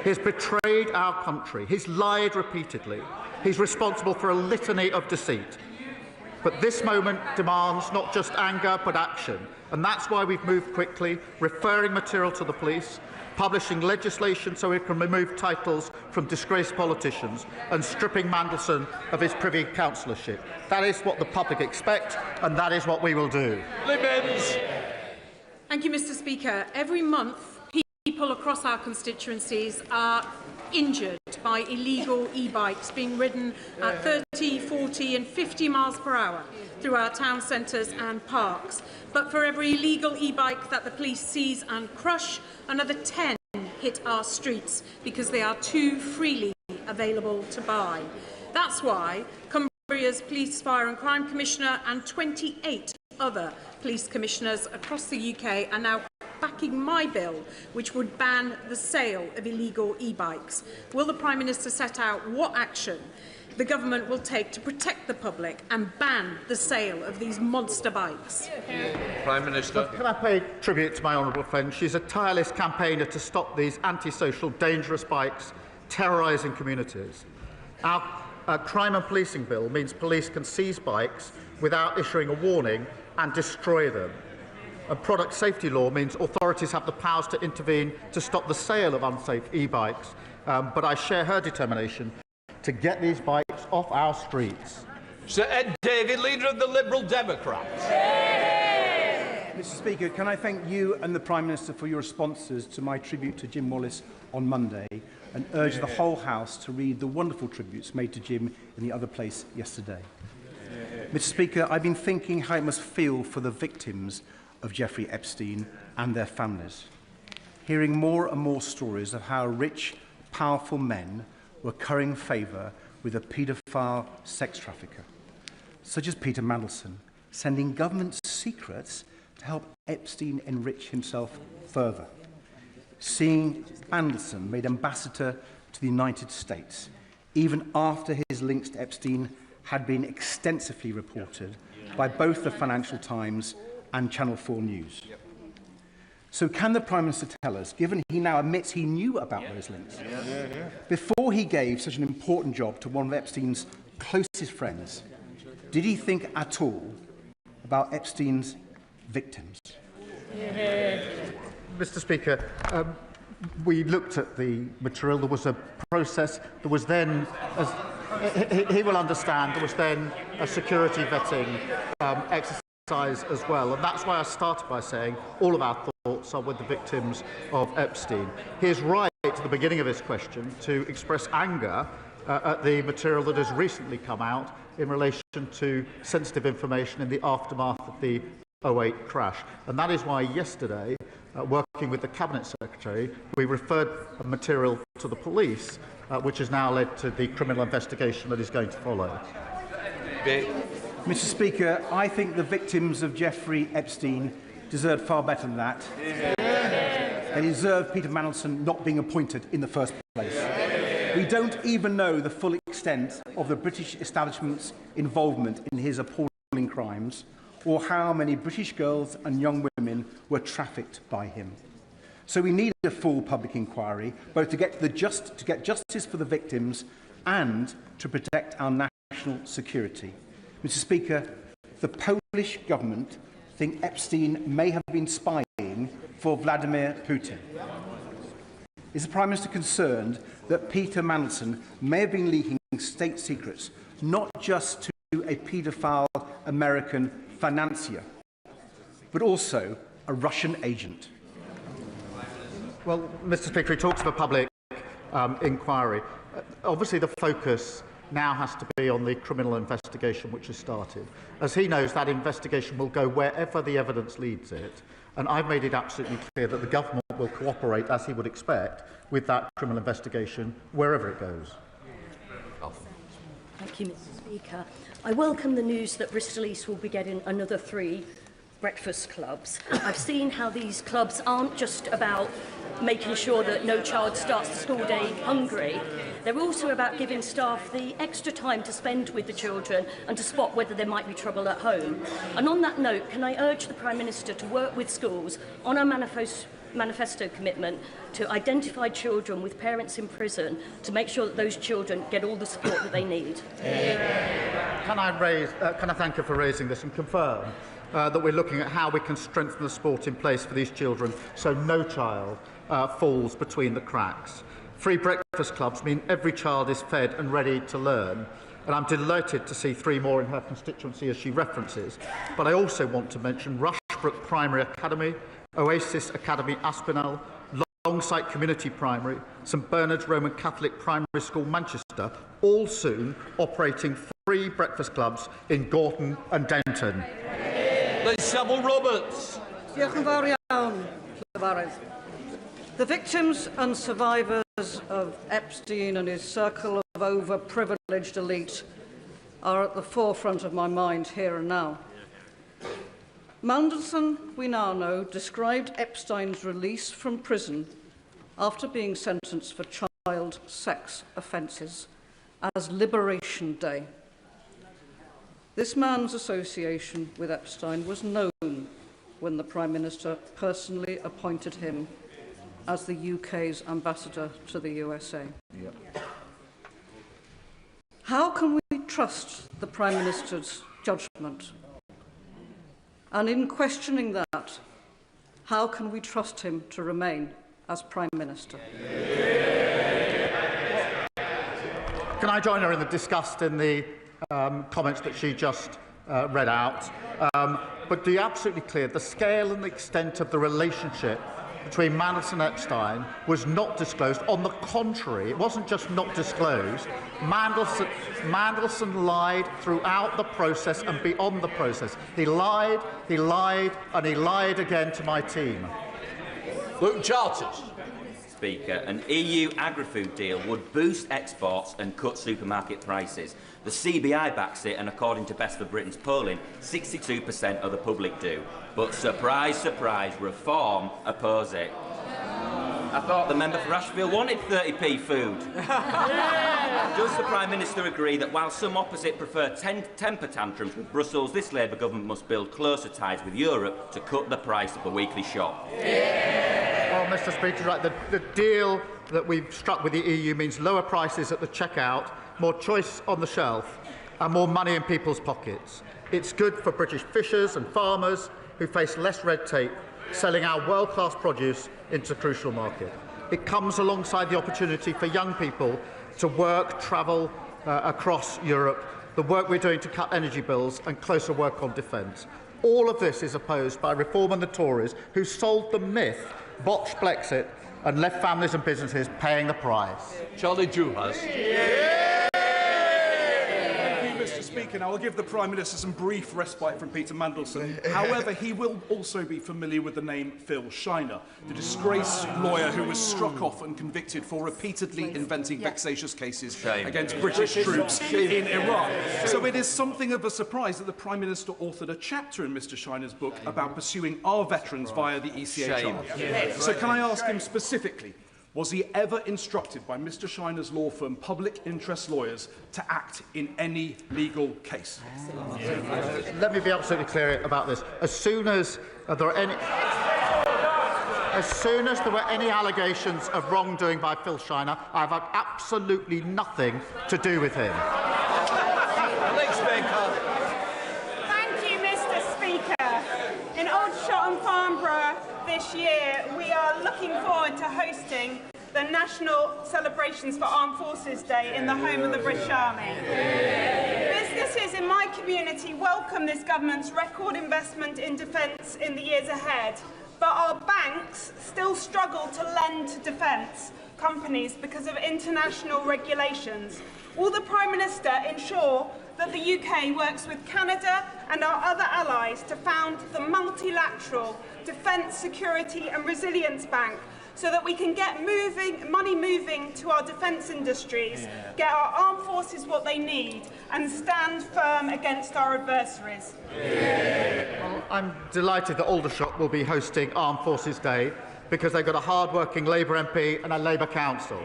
He's betrayed our country. He's lied repeatedly. He's responsible for a litany of deceit. But this moment demands not just anger, but action. And that's why we've moved quickly, referring material to the police, publishing legislation so we can remove titles from disgraced politicians, and stripping Mandelson of his Privy Councillorship. That is what the public expect, and that is what we will do. Thank you, Mr. Speaker. Every month, people across our constituencies are injured by illegal e-bikes being ridden at 30, 40 and 50 miles per hour through our town centres and parks. But for every illegal e-bike that the police seize and crush, another 10 hit our streets because they are too freely available to buy. That's why Cumbria's Police, Fire and Crime Commissioner and 28 other police commissioners across the UK are now backing my bill, which would ban the sale of illegal e-bikes. Will the Prime Minister set out what action the government will take to protect the public and ban the sale of these monster bikes? Prime Minister. Can I pay tribute to my honourable friend? She's a tireless campaigner to stop these antisocial, dangerous bikes terrorising communities. Our crime and policing bill means police can seize bikes without issuing a warning and destroy them. A product safety law means authorities have the powers to intervene to stop the sale of unsafe e-bikes. But I share her determination to get these bikes off our streets. Sir Ed David, leader of the Liberal Democrats. Mr. Speaker, can I thank you and the Prime Minister for your responses to my tribute to Jim Wallace on Monday, and urge the whole House to read the wonderful tributes made to Jim in the other place yesterday. Mr. Speaker, I've been thinking how it must feel for the victims of Jeffrey Epstein and their families, hearing more and more stories of how rich, powerful men were currying favour with a paedophile sex trafficker, such as Peter Mandelson, sending government secrets to help Epstein enrich himself further. Seeing Mandelson made ambassador to the United States, even after his links to Epstein had been extensively reported by both the Financial Times and Channel 4 News. So can the Prime Minister tell us, given he now admits he knew about those links, before he gave such an important job to one of Epstein's closest friends, did he think at all about Epstein's victims? Mr. Speaker, we looked at the material. There was a process. There was then, as he will understand, there was then a security vetting exercise as well. And that's why I started by saying all of our thoughts are with the victims of Epstein. He is right at the beginning of his question to express anger at the material that has recently come out in relation to sensitive information in the aftermath of the 2008 crash. And that is why yesterday, working with the Cabinet Secretary, we referred material to the police, which has now led to the criminal investigation that is going to follow. Mr. Speaker, I think the victims of Jeffrey Epstein deserve far better than that. They deserve Peter Mandelson not being appointed in the first place. We don't even know the full extent of the British establishment's involvement in his appalling crimes, or how many British girls and young women were trafficked by him. So we need a full public inquiry, both to get justice for the victims and to protect our national security. Mr. Speaker, the Polish government think Epstein may have been spying for Vladimir Putin. Is the Prime Minister concerned that Peter Mandelson may have been leaking state secrets, not just to a paedophile American financier, but also a Russian agent? Well, Mr. Speaker, he talks of a public inquiry. Obviously, the focus now has to be on the criminal investigation which has started. As he knows, that investigation will go wherever the evidence leads it, and I've made it absolutely clear that the government will cooperate, as he would expect, with that criminal investigation wherever it goes. Thank you, Mr. Speaker. I welcome the news that Bristol East will be getting another 3 breakfast clubs. I've seen how these clubs aren't just about making sure that no child starts the school day hungry. They're also about giving staff the extra time to spend with the children and to spot whether there might be trouble at home. And on that note, can I urge the Prime Minister to work with schools on our manifesto commitment to identify children with parents in prison to make sure that those children get all the support that they need? Can I thank her for raising this and confirm that we're looking at how we can strengthen the support in place for these children so no child falls between the cracks. Free breakfast clubs mean every child is fed and ready to learn, and I'm delighted to see 3 more in her constituency as she references. But I also want to mention Rushbrook Primary Academy, Oasis Academy Aspinall, Longsight Community Primary, St Bernard's Roman Catholic Primary School Manchester, all soon operating free breakfast clubs in Gorton and Denton. Sybil Roberts. Diolch yn fawr iawn, Llyfarydd. The victims and survivors of Epstein and his circle of overprivileged elite are at the forefront of my mind here and now. Mandelson, we now know, described Epstein's release from prison after being sentenced for child sex offences as Liberation Day. This man's association with Epstein was known when the Prime Minister personally appointed him as the UK's ambassador to the USA. Yep. How can we trust the Prime Minister's judgment? And in questioning that, how can we trust him to remain as Prime Minister? Can I join her in the disgust in the comments that she just read out? But to be absolutely clear, the scale and the extent of the relationship between Mandelson and Epstein was not disclosed. On the contrary, it wasn't just not disclosed. Mandelson lied throughout the process and beyond the process. He lied, and he lied again to my team. Luke Charters. Speaker, an EU agri-food deal would boost exports and cut supermarket prices. The CBI backs it, and according to Best for Britain's polling, 62% of the public do. But surprise, surprise, Reform oppose it. I thought the member for Ashfield wanted 30p food. Does the Prime Minister agree that while some opposite prefer temper tantrums with Brussels, this Labour government must build closer ties with Europe to cut the price of the weekly shop? Well, Mr. Speaker, right, the deal that we've struck with the EU means lower prices at the checkout, more choice on the shelf, and more money in people's pockets. It's good for British fishers and farmers who face less red tape, selling our world-class produce into a crucial market. It comes alongside the opportunity for young people to work, travel across Europe, the work we're doing to cut energy bills and closer work on defence. All of this is opposed by Reform and the Tories, who sold the myth, botched Brexit, and left families and businesses paying the price. Charlie Juhas. Mr. Speaker, now I'll give the Prime Minister some brief respite from Peter Mandelson. However, he will also be familiar with the name Phil Shiner, the disgraced lawyer who was struck off and convicted for repeatedly inventing vexatious cases against British troops in Iraq. So it is something of a surprise that the Prime Minister authored a chapter in Mr. Shiner's book about pursuing our veterans via the ECHR. So can I ask him specifically, was he ever instructed by Mr. Shiner's law firm, Public Interest Lawyers, to act in any legal case? Let me be absolutely clear about this. As soon as there are any... As soon as there were any allegations of wrongdoing by Phil Shiner, I've had absolutely nothing to do with him. Thank you, Mr. Speaker. In Aldershot and Farnborough this year, we are looking forward to hosting the National Celebrations for Armed Forces Day in the home of the British Army. Businesses in my community welcome this government's record investment in defence in the years ahead, but our banks still struggle to lend to defence companies because of international regulations. Will the Prime Minister ensure that the UK works with Canada and our other allies to found the multilateral Defence, Security and Resilience Bank so that we can get money moving to our defence industries, get our armed forces what they need and stand firm against our adversaries? Well, I'm delighted that Aldershot will be hosting Armed Forces Day because they've got a hard-working Labour MP and a Labour council.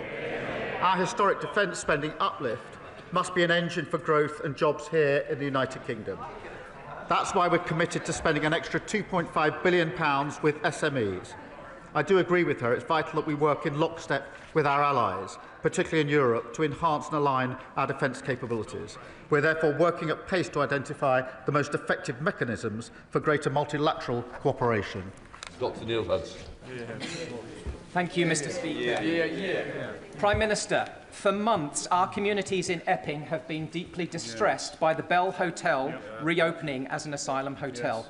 Our historic defence spending uplift must be an engine for growth and jobs here in the United Kingdom. That's why we're committed to spending an extra £2.5 billion with SMEs. I do agree with her. It's vital that we work in lockstep with our allies, particularly in Europe, to enhance and align our defence capabilities. We're therefore working at pace to identify the most effective mechanisms for greater multilateral cooperation. Dr Neil Hudson. Thank you, Mr. Speaker. Prime Minister, for months our communities in Epping have been deeply distressed by the Bell Hotel reopening as an asylum hotel.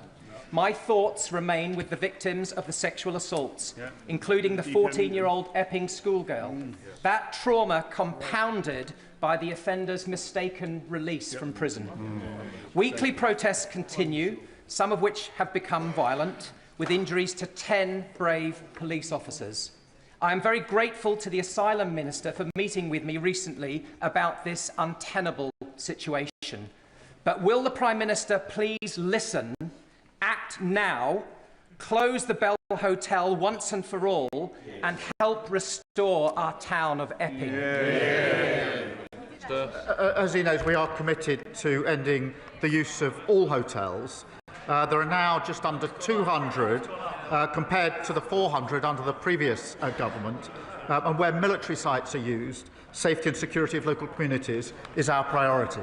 My thoughts remain with the victims of the sexual assaults, including the 14-year-old Epping schoolgirl. That trauma compounded by the offender's mistaken release from prison. Weekly protests continue, some of which have become violent, with injuries to 10 brave police officers. I am very grateful to the Asylum Minister for meeting with me recently about this untenable situation. But will the Prime Minister please listen, act now, close the Bell Hotel once and for all, and help restore our town of Epping? As he knows, we are committed to ending the use of all hotels. There are now just under 200 compared to the 400 under the previous government, and where military sites are used, safety and security of local communities is our priority.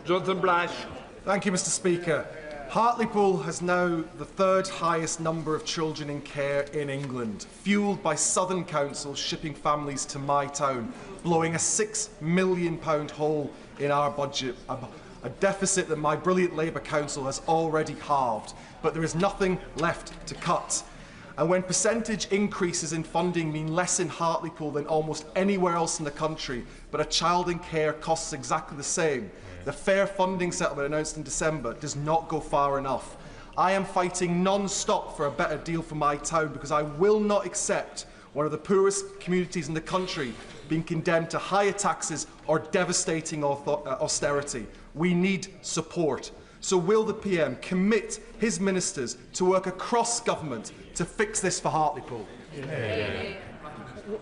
Jonathan Blash. Thank you, Mr. Speaker. Hartlepool has now the third highest number of children in care in England, fuelled by Southern Council shipping families to my town, blowing a £6 million hole in our budget, a deficit that my brilliant Labour Council has already halved, but there is nothing left to cut. And when percentage increases in funding mean less in Hartlepool than almost anywhere else in the country, but a child in care costs exactly the same, the fair funding settlement announced in December does not go far enough. I am fighting non-stop for a better deal for my town because I will not accept one of the poorest communities in the country being condemned to higher taxes or devastating austerity. We need support. So will the PM commit his ministers to work across government to fix this for Hartlepool?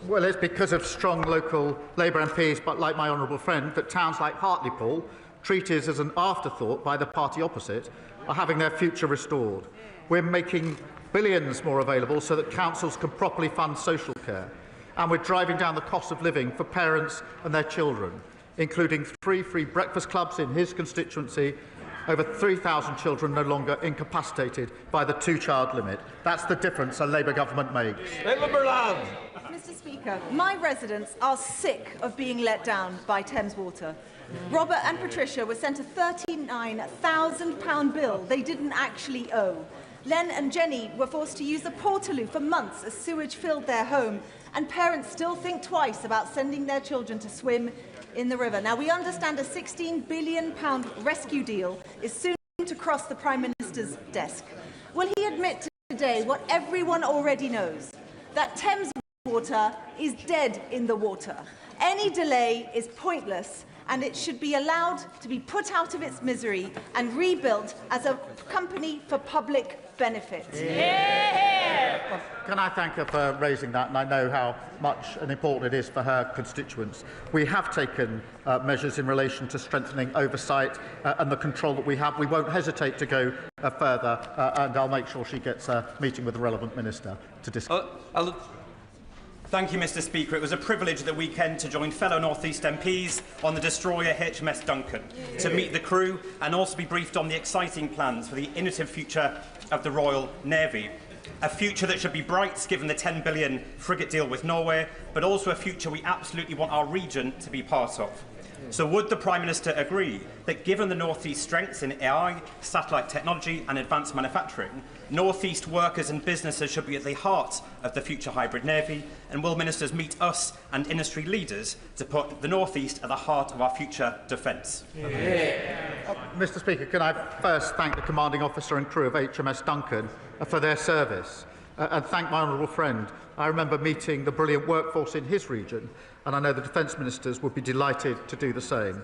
Well, it's because of strong local Labour MPs, but like my honourable friend, that towns like Hartlepool, treated as an afterthought by the party opposite, are having their future restored. We're making billions more available so that councils can properly fund social care. And we're driving down the cost of living for parents and their children, including 3 free breakfast clubs in his constituency, over 3,000 children no longer incapacitated by the 2-child limit. That's the difference a Labour government makes. Mr. Speaker, my residents are sick of being let down by Thames Water. Robert and Patricia were sent a £39,000 bill they didn't actually owe. Len and Jenny were forced to use the Portaloo for months as sewage filled their home, and parents still think twice about sending their children to swim in the river. Now, we understand a £16 billion rescue deal is soon to cross the Prime Minister's desk. Will he admit today what everyone already knows, that Thames Water is dead in the water? Any delay is pointless, and it should be allowed to be put out of its misery and rebuilt as a company for public benefit. Can I thank her for raising that? And I know how much and important it is for her constituents. We have taken measures in relation to strengthening oversight and the control that we have. We won't hesitate to go further, and I'll make sure she gets a meeting with the relevant minister to discuss. Thank you, Mr. Speaker. It was a privilege the weekend to join fellow North East MPs on the destroyer HMS Duncan, to meet the crew and also be briefed on the exciting plans for the innovative future of the Royal Navy. A future that should be bright, given the £10 billion frigate deal with Norway, but also a future we absolutely want our region to be part of. So would the Prime Minister agree that, given the North East strengths in AI, satellite technology and advanced manufacturing, North East workers and businesses should be at the heart of the future hybrid navy? And will ministers meet us and industry leaders to put the North East at the heart of our future defence? Mr. Speaker, can I first thank the commanding officer and crew of HMS Duncan for their service, and thank my honourable friend. I remember meeting the brilliant workforce in his region, and I know the defence ministers would be delighted to do the same.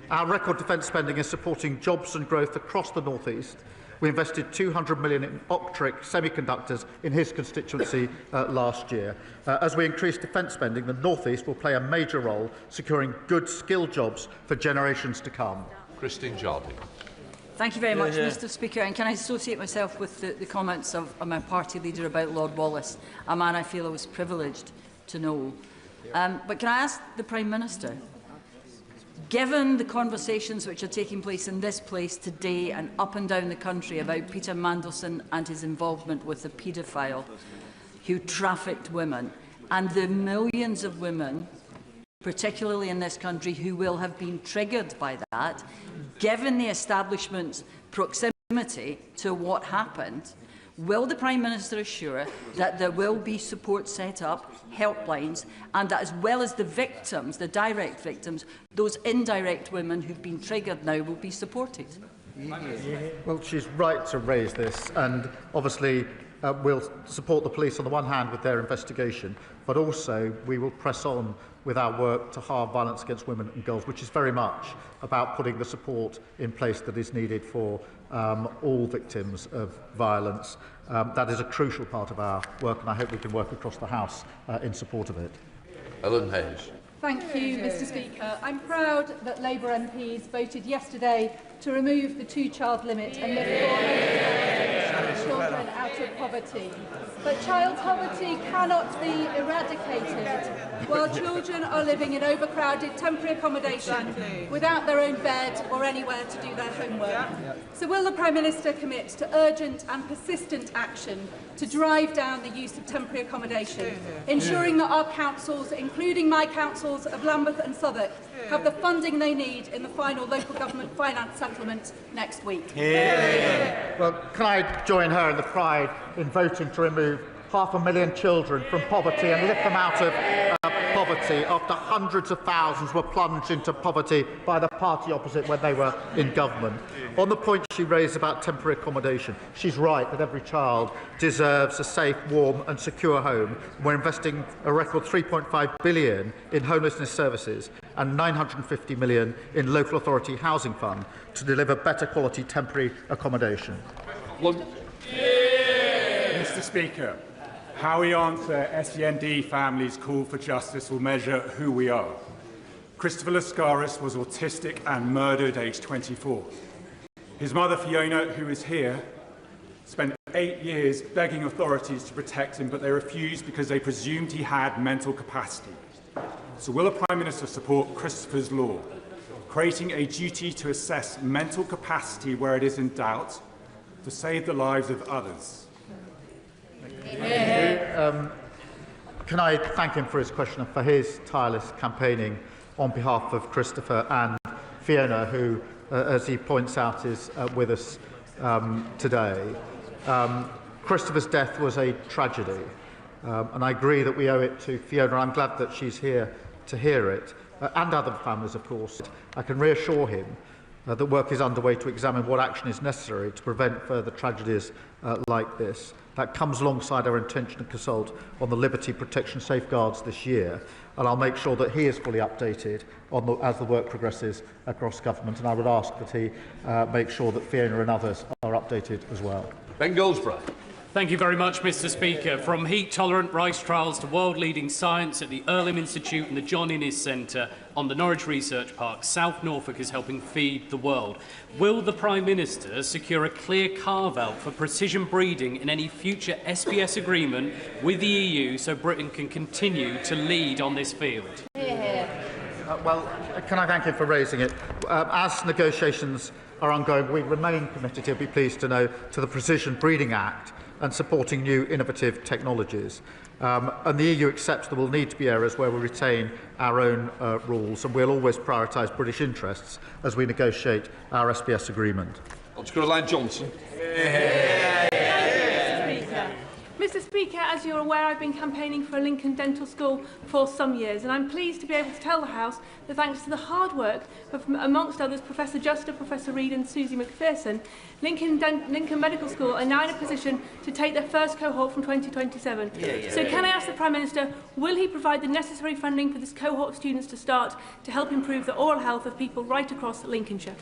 Our record defence spending is supporting jobs and growth across the North East. We invested £200 million in Optric semiconductors in his constituency last year. As we increase defence spending, the North East will play a major role securing good skilled jobs for generations to come. Christine Jardine. Thank you very much, Mr. Speaker. And can I associate myself with the comments of my party leader about Lord Wallace, a man I feel I was privileged to know. But can I ask the Prime Minister, given the conversations which are taking place in this place today and up and down the country about Peter Mandelson and his involvement with the paedophile who trafficked women, and the millions of women, particularly in this country, who will have been triggered by that, given the establishment's proximity to what happened, will the Prime Minister assure that there will be support set up, helplines, and that as well as the victims, the direct victims, those indirect women who've been triggered now will be supported? Well, she's right to raise this, and obviously we'll support the police on the one hand with their investigation, but also we will press on with our work to halve violence against women and girls, which is very much about putting the support in place that is needed for all victims of violence. That is a crucial part of our work, and I hope we can work across the House in support of it. Ellen Hayes. Thank you, Mr. Speaker. I'm proud that Labour MPs voted yesterday to remove the two-child limit and lift 400,000 children out of poverty. But child poverty cannot be eradicated while children are living in overcrowded temporary accommodation without their own bed or anywhere to do their homework. So will the Prime Minister commit to urgent and persistent action to drive down the use of temporary accommodation, ensuring that our councils, including my councils of Lambeth and Southwark, have the funding they need in the final local government finance settlement next week? Well, can I join her in the pride in voting to remove 500,000 children from poverty and lift them out of poverty after hundreds of thousands were plunged into poverty by the party opposite when they were in government. On the point she raised about temporary accommodation, she's right that every child deserves a safe, warm and secure home. We're investing a record £3.5 billion in homelessness services and £950 million in local authority housing fund to deliver better quality temporary accommodation. Mr. Speaker, how we answer SEND families' call for justice will measure who we are. Christopher Lascaris was autistic and murdered aged 24. His mother, Fiona, who is here, spent 8 years begging authorities to protect him, but they refused because they presumed he had mental capacity. So will the Prime Minister support Christopher's law, creating a duty to assess mental capacity where it is in doubt to save the lives of others? Can I thank him for his question and for his tireless campaigning on behalf of Christopher and Fiona, who, as he points out, is with us today. Christopher's death was a tragedy, and I agree that we owe it to Fiona. I'm glad that she's here to hear it, and other families, of course. I can reassure him that work is underway to examine what action is necessary to prevent further tragedies like this. That comes alongside our intention to consult on the liberty protection safeguards this year, and I'll make sure that he is fully updated on as the work progresses across government, and I would ask that he make sure that Fiona and others are updated as well. Ben Goldsborough. Thank you very much, Mr. Speaker. From heat-tolerant rice trials to world-leading science at the Earlham Institute and the John Innes Centre on the Norwich Research Park, South Norfolk is helping feed the world. Will the Prime Minister secure a clear carve-out for precision breeding in any future SPS agreement with the EU so Britain can continue to lead on this field? Well, can I thank him for raising it? As negotiations are ongoing, we remain committed, he'll be pleased to know, to the Precision Breeding Act and supporting new innovative technologies. And the EU accepts there will need to be areas where we retain our own rules, and we'll always prioritise British interests as we negotiate our SPS agreement. Johnson. Mr. Speaker, as you're aware, I've been campaigning for a Lincoln Dental School for some years, and I'm pleased to be able to tell the House that thanks to the hard work of, amongst others, Professor Juster, Professor Reid and Susie McPherson, Lincoln Medical School are now in a position to take their first cohort from 2027. So can I ask the Prime Minister, will he provide the necessary funding for this cohort of students to start to help improve the oral health of people right across Lincolnshire?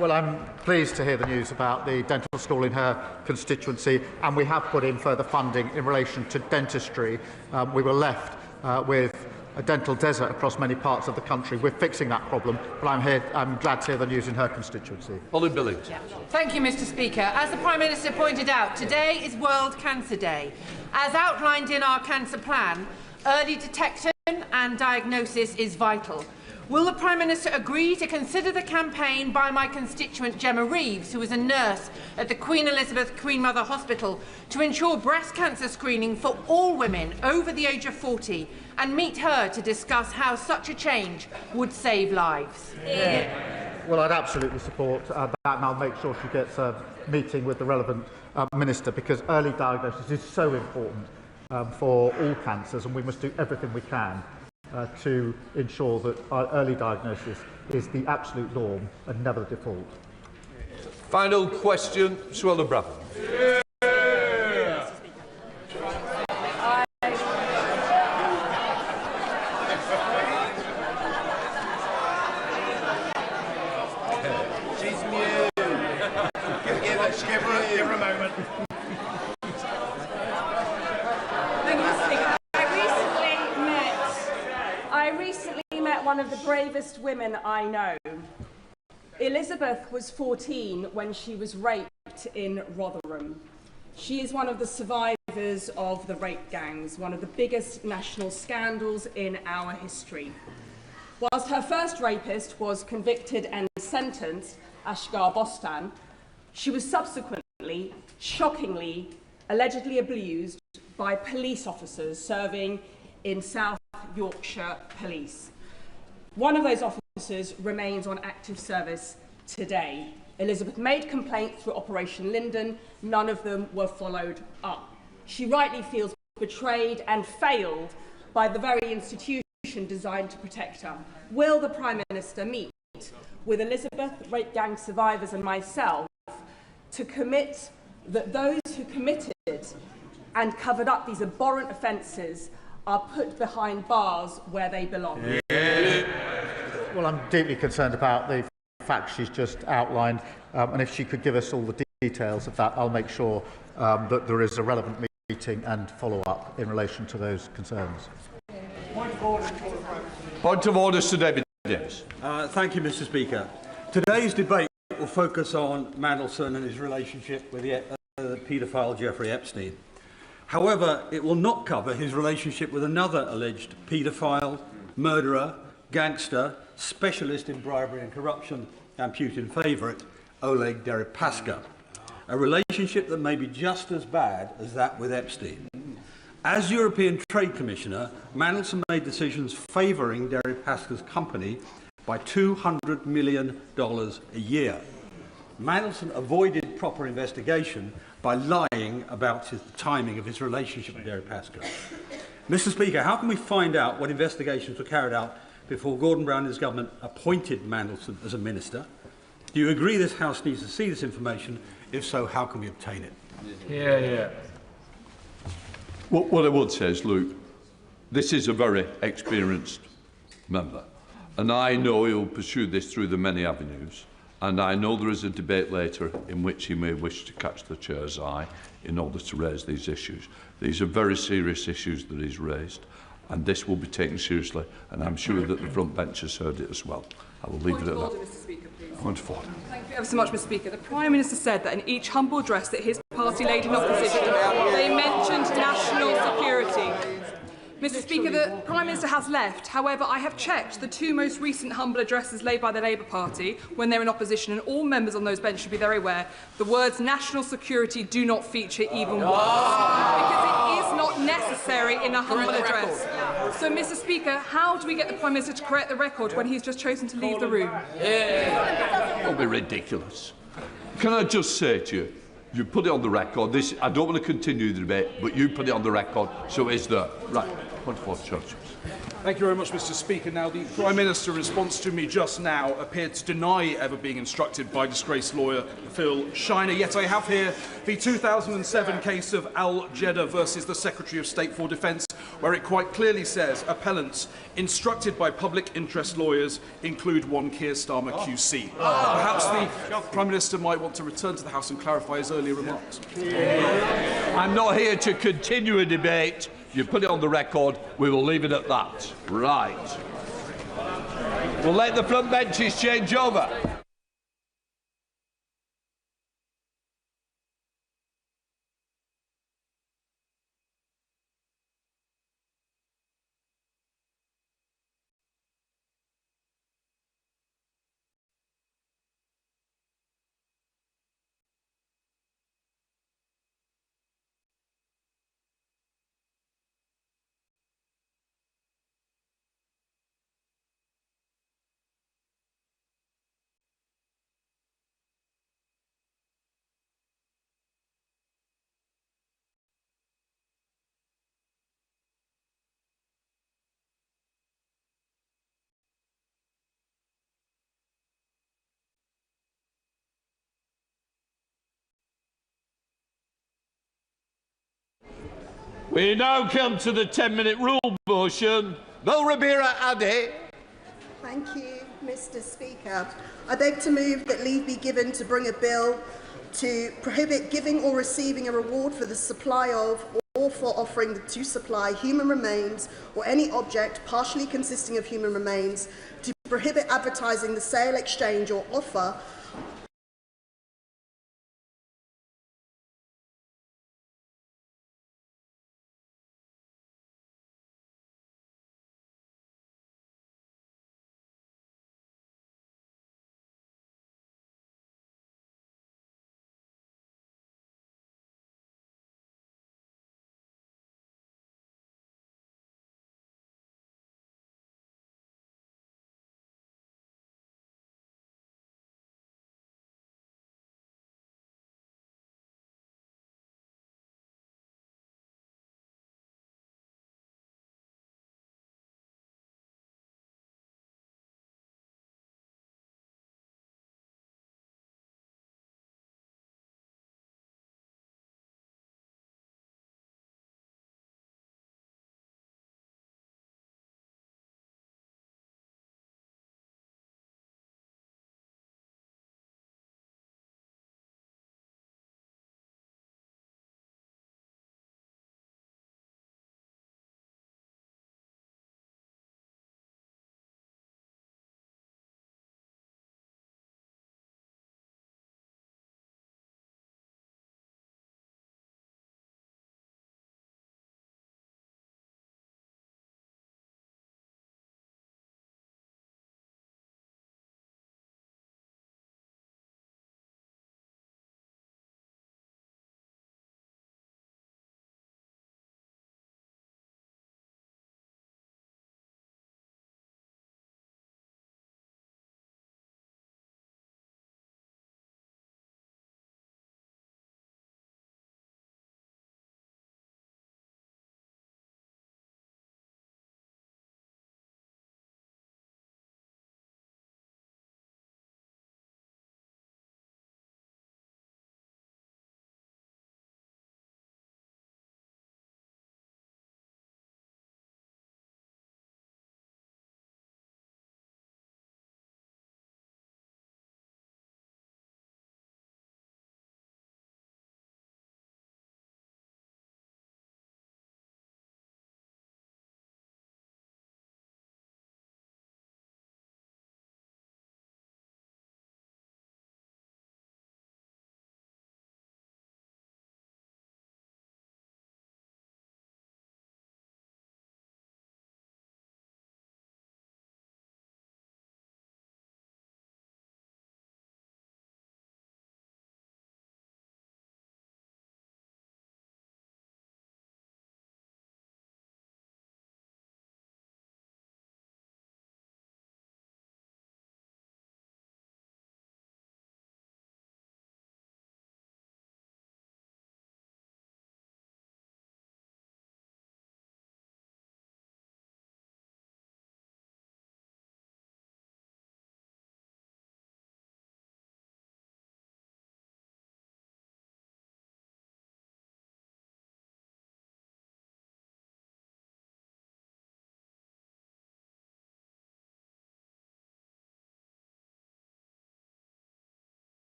Well, I'm pleased to hear the news about the dental school in her constituency, and we have put in further funding in relation to dentistry. We were left with a dental desert across many parts of the country. We're fixing that problem, but I'm glad to hear the news in her constituency. Ollie Billings. Thank you, Mr. Speaker. As the Prime Minister pointed out, today is World Cancer Day. As outlined in our cancer plan, early detection and diagnosis is vital. Will the Prime Minister agree to consider the campaign by my constituent Gemma Reeves, who is a nurse at the Queen Elizabeth Queen Mother Hospital, to ensure breast cancer screening for all women over the age of 40, and meet her to discuss how such a change would save lives? Well, I'd absolutely support that, and I'll make sure she gets a meeting with the relevant minister, because early diagnosis is so important for all cancers, and we must do everything we can to ensure that our early diagnosis is the absolute norm and never the default. Final question, Suella Brabham. She's mute. Give her a moment. I recently met one of the bravest women I know. Elizabeth was 14 when she was raped in Rotherham. She is one of the survivors of the rape gangs, one of the biggest national scandals in our history. Whilst her first rapist was convicted and sentenced, Ashgar Bostan, she was subsequently, shockingly, allegedly abused by police officers serving in South Yorkshire Police. One of those officers remains on active service today. Elizabeth made complaints through Operation Linden. None of them were followed up. She rightly feels betrayed and failed by the very institution designed to protect her. Will the Prime Minister meet with Elizabeth, rape gang survivors and myself to commit that those who committed and covered up these abhorrent offences are put behind bars where they belong? Well, I'm deeply concerned about the facts she's just outlined, and if she could give us all the details of that, I'll make sure that there is a relevant meeting and follow-up in relation to those concerns. Point of order, Sir David Davis. Thank you, Mr. Speaker. Today's debate will focus on Mandelson and his relationship with the paedophile Jeffrey Epstein. However, it will not cover his relationship with another alleged paedophile, murderer, gangster, specialist in bribery and corruption, and Putin favourite, Oleg Deripaska, a relationship that may be just as bad as that with Epstein. As European Trade Commissioner, Mandelson made decisions favouring Deripaska's company by $200 million a year. Mandelson avoided proper investigation by lying about the timing of his relationship with Deripaska. Mr. Speaker, how can we find out what investigations were carried out before Gordon Brown and his government appointed Mandelson as a minister? Do you agree this House needs to see this information? If so, how can we obtain it? Yeah. What I would say is, Luke, this is a very experienced member, and I know he'll pursue this through the many avenues. And I know there is a debate later in which he may wish to catch the Chair's eye in order to raise these issues. These are very serious issues that he's raised, and this will be taken seriously, and I'm sure that the front bench has heard it as well. I will leave it at that. Mr. Speaker, please. Point of order. Thank you ever so much, Mr. Speaker. The Prime Minister said that in each humble address that his party laid in opposition, they mentioned national security. Mr. Speaker, the Prime Minister has left. However, I have checked the two most recent humble addresses laid by the Labour Party when they're in opposition, and all members on those benches should be very aware the words national security do not feature even once, because it is not necessary in a humble address. So, Mr. Speaker, how do we get the Prime Minister to correct the record when he's just chosen to leave the room? Don't be ridiculous. Can I just say to you, you put it on the record. I don't want to continue the debate, but you put it on the record, so it's there. Right. Point of order, Church. Thank you very much, Mr. Speaker. Now, the Prime Minister, in response to me just now, appeared to deny ever being instructed by disgraced lawyer Phil Shiner. Yet I have here the 2007 case of Al-Jeddah versus the Secretary of State for Defence, where it quite clearly says appellants instructed by public interest lawyers include one Keir Starmer QC. Perhaps the Prime Minister might want to return to the House and clarify his earlier remarks. I'm not here to continue a debate. You put it on the record, we will leave it at that. Right. We'll let the front benches change over. We now come to the 10-minute rule motion. Bill Rabira Ade. Thank you, Mr. Speaker. I beg to move that leave be given to bring a bill to prohibit giving or receiving a reward for the supply of or for offering to supply human remains or any object partially consisting of human remains, to prohibit advertising the sale, exchange or offer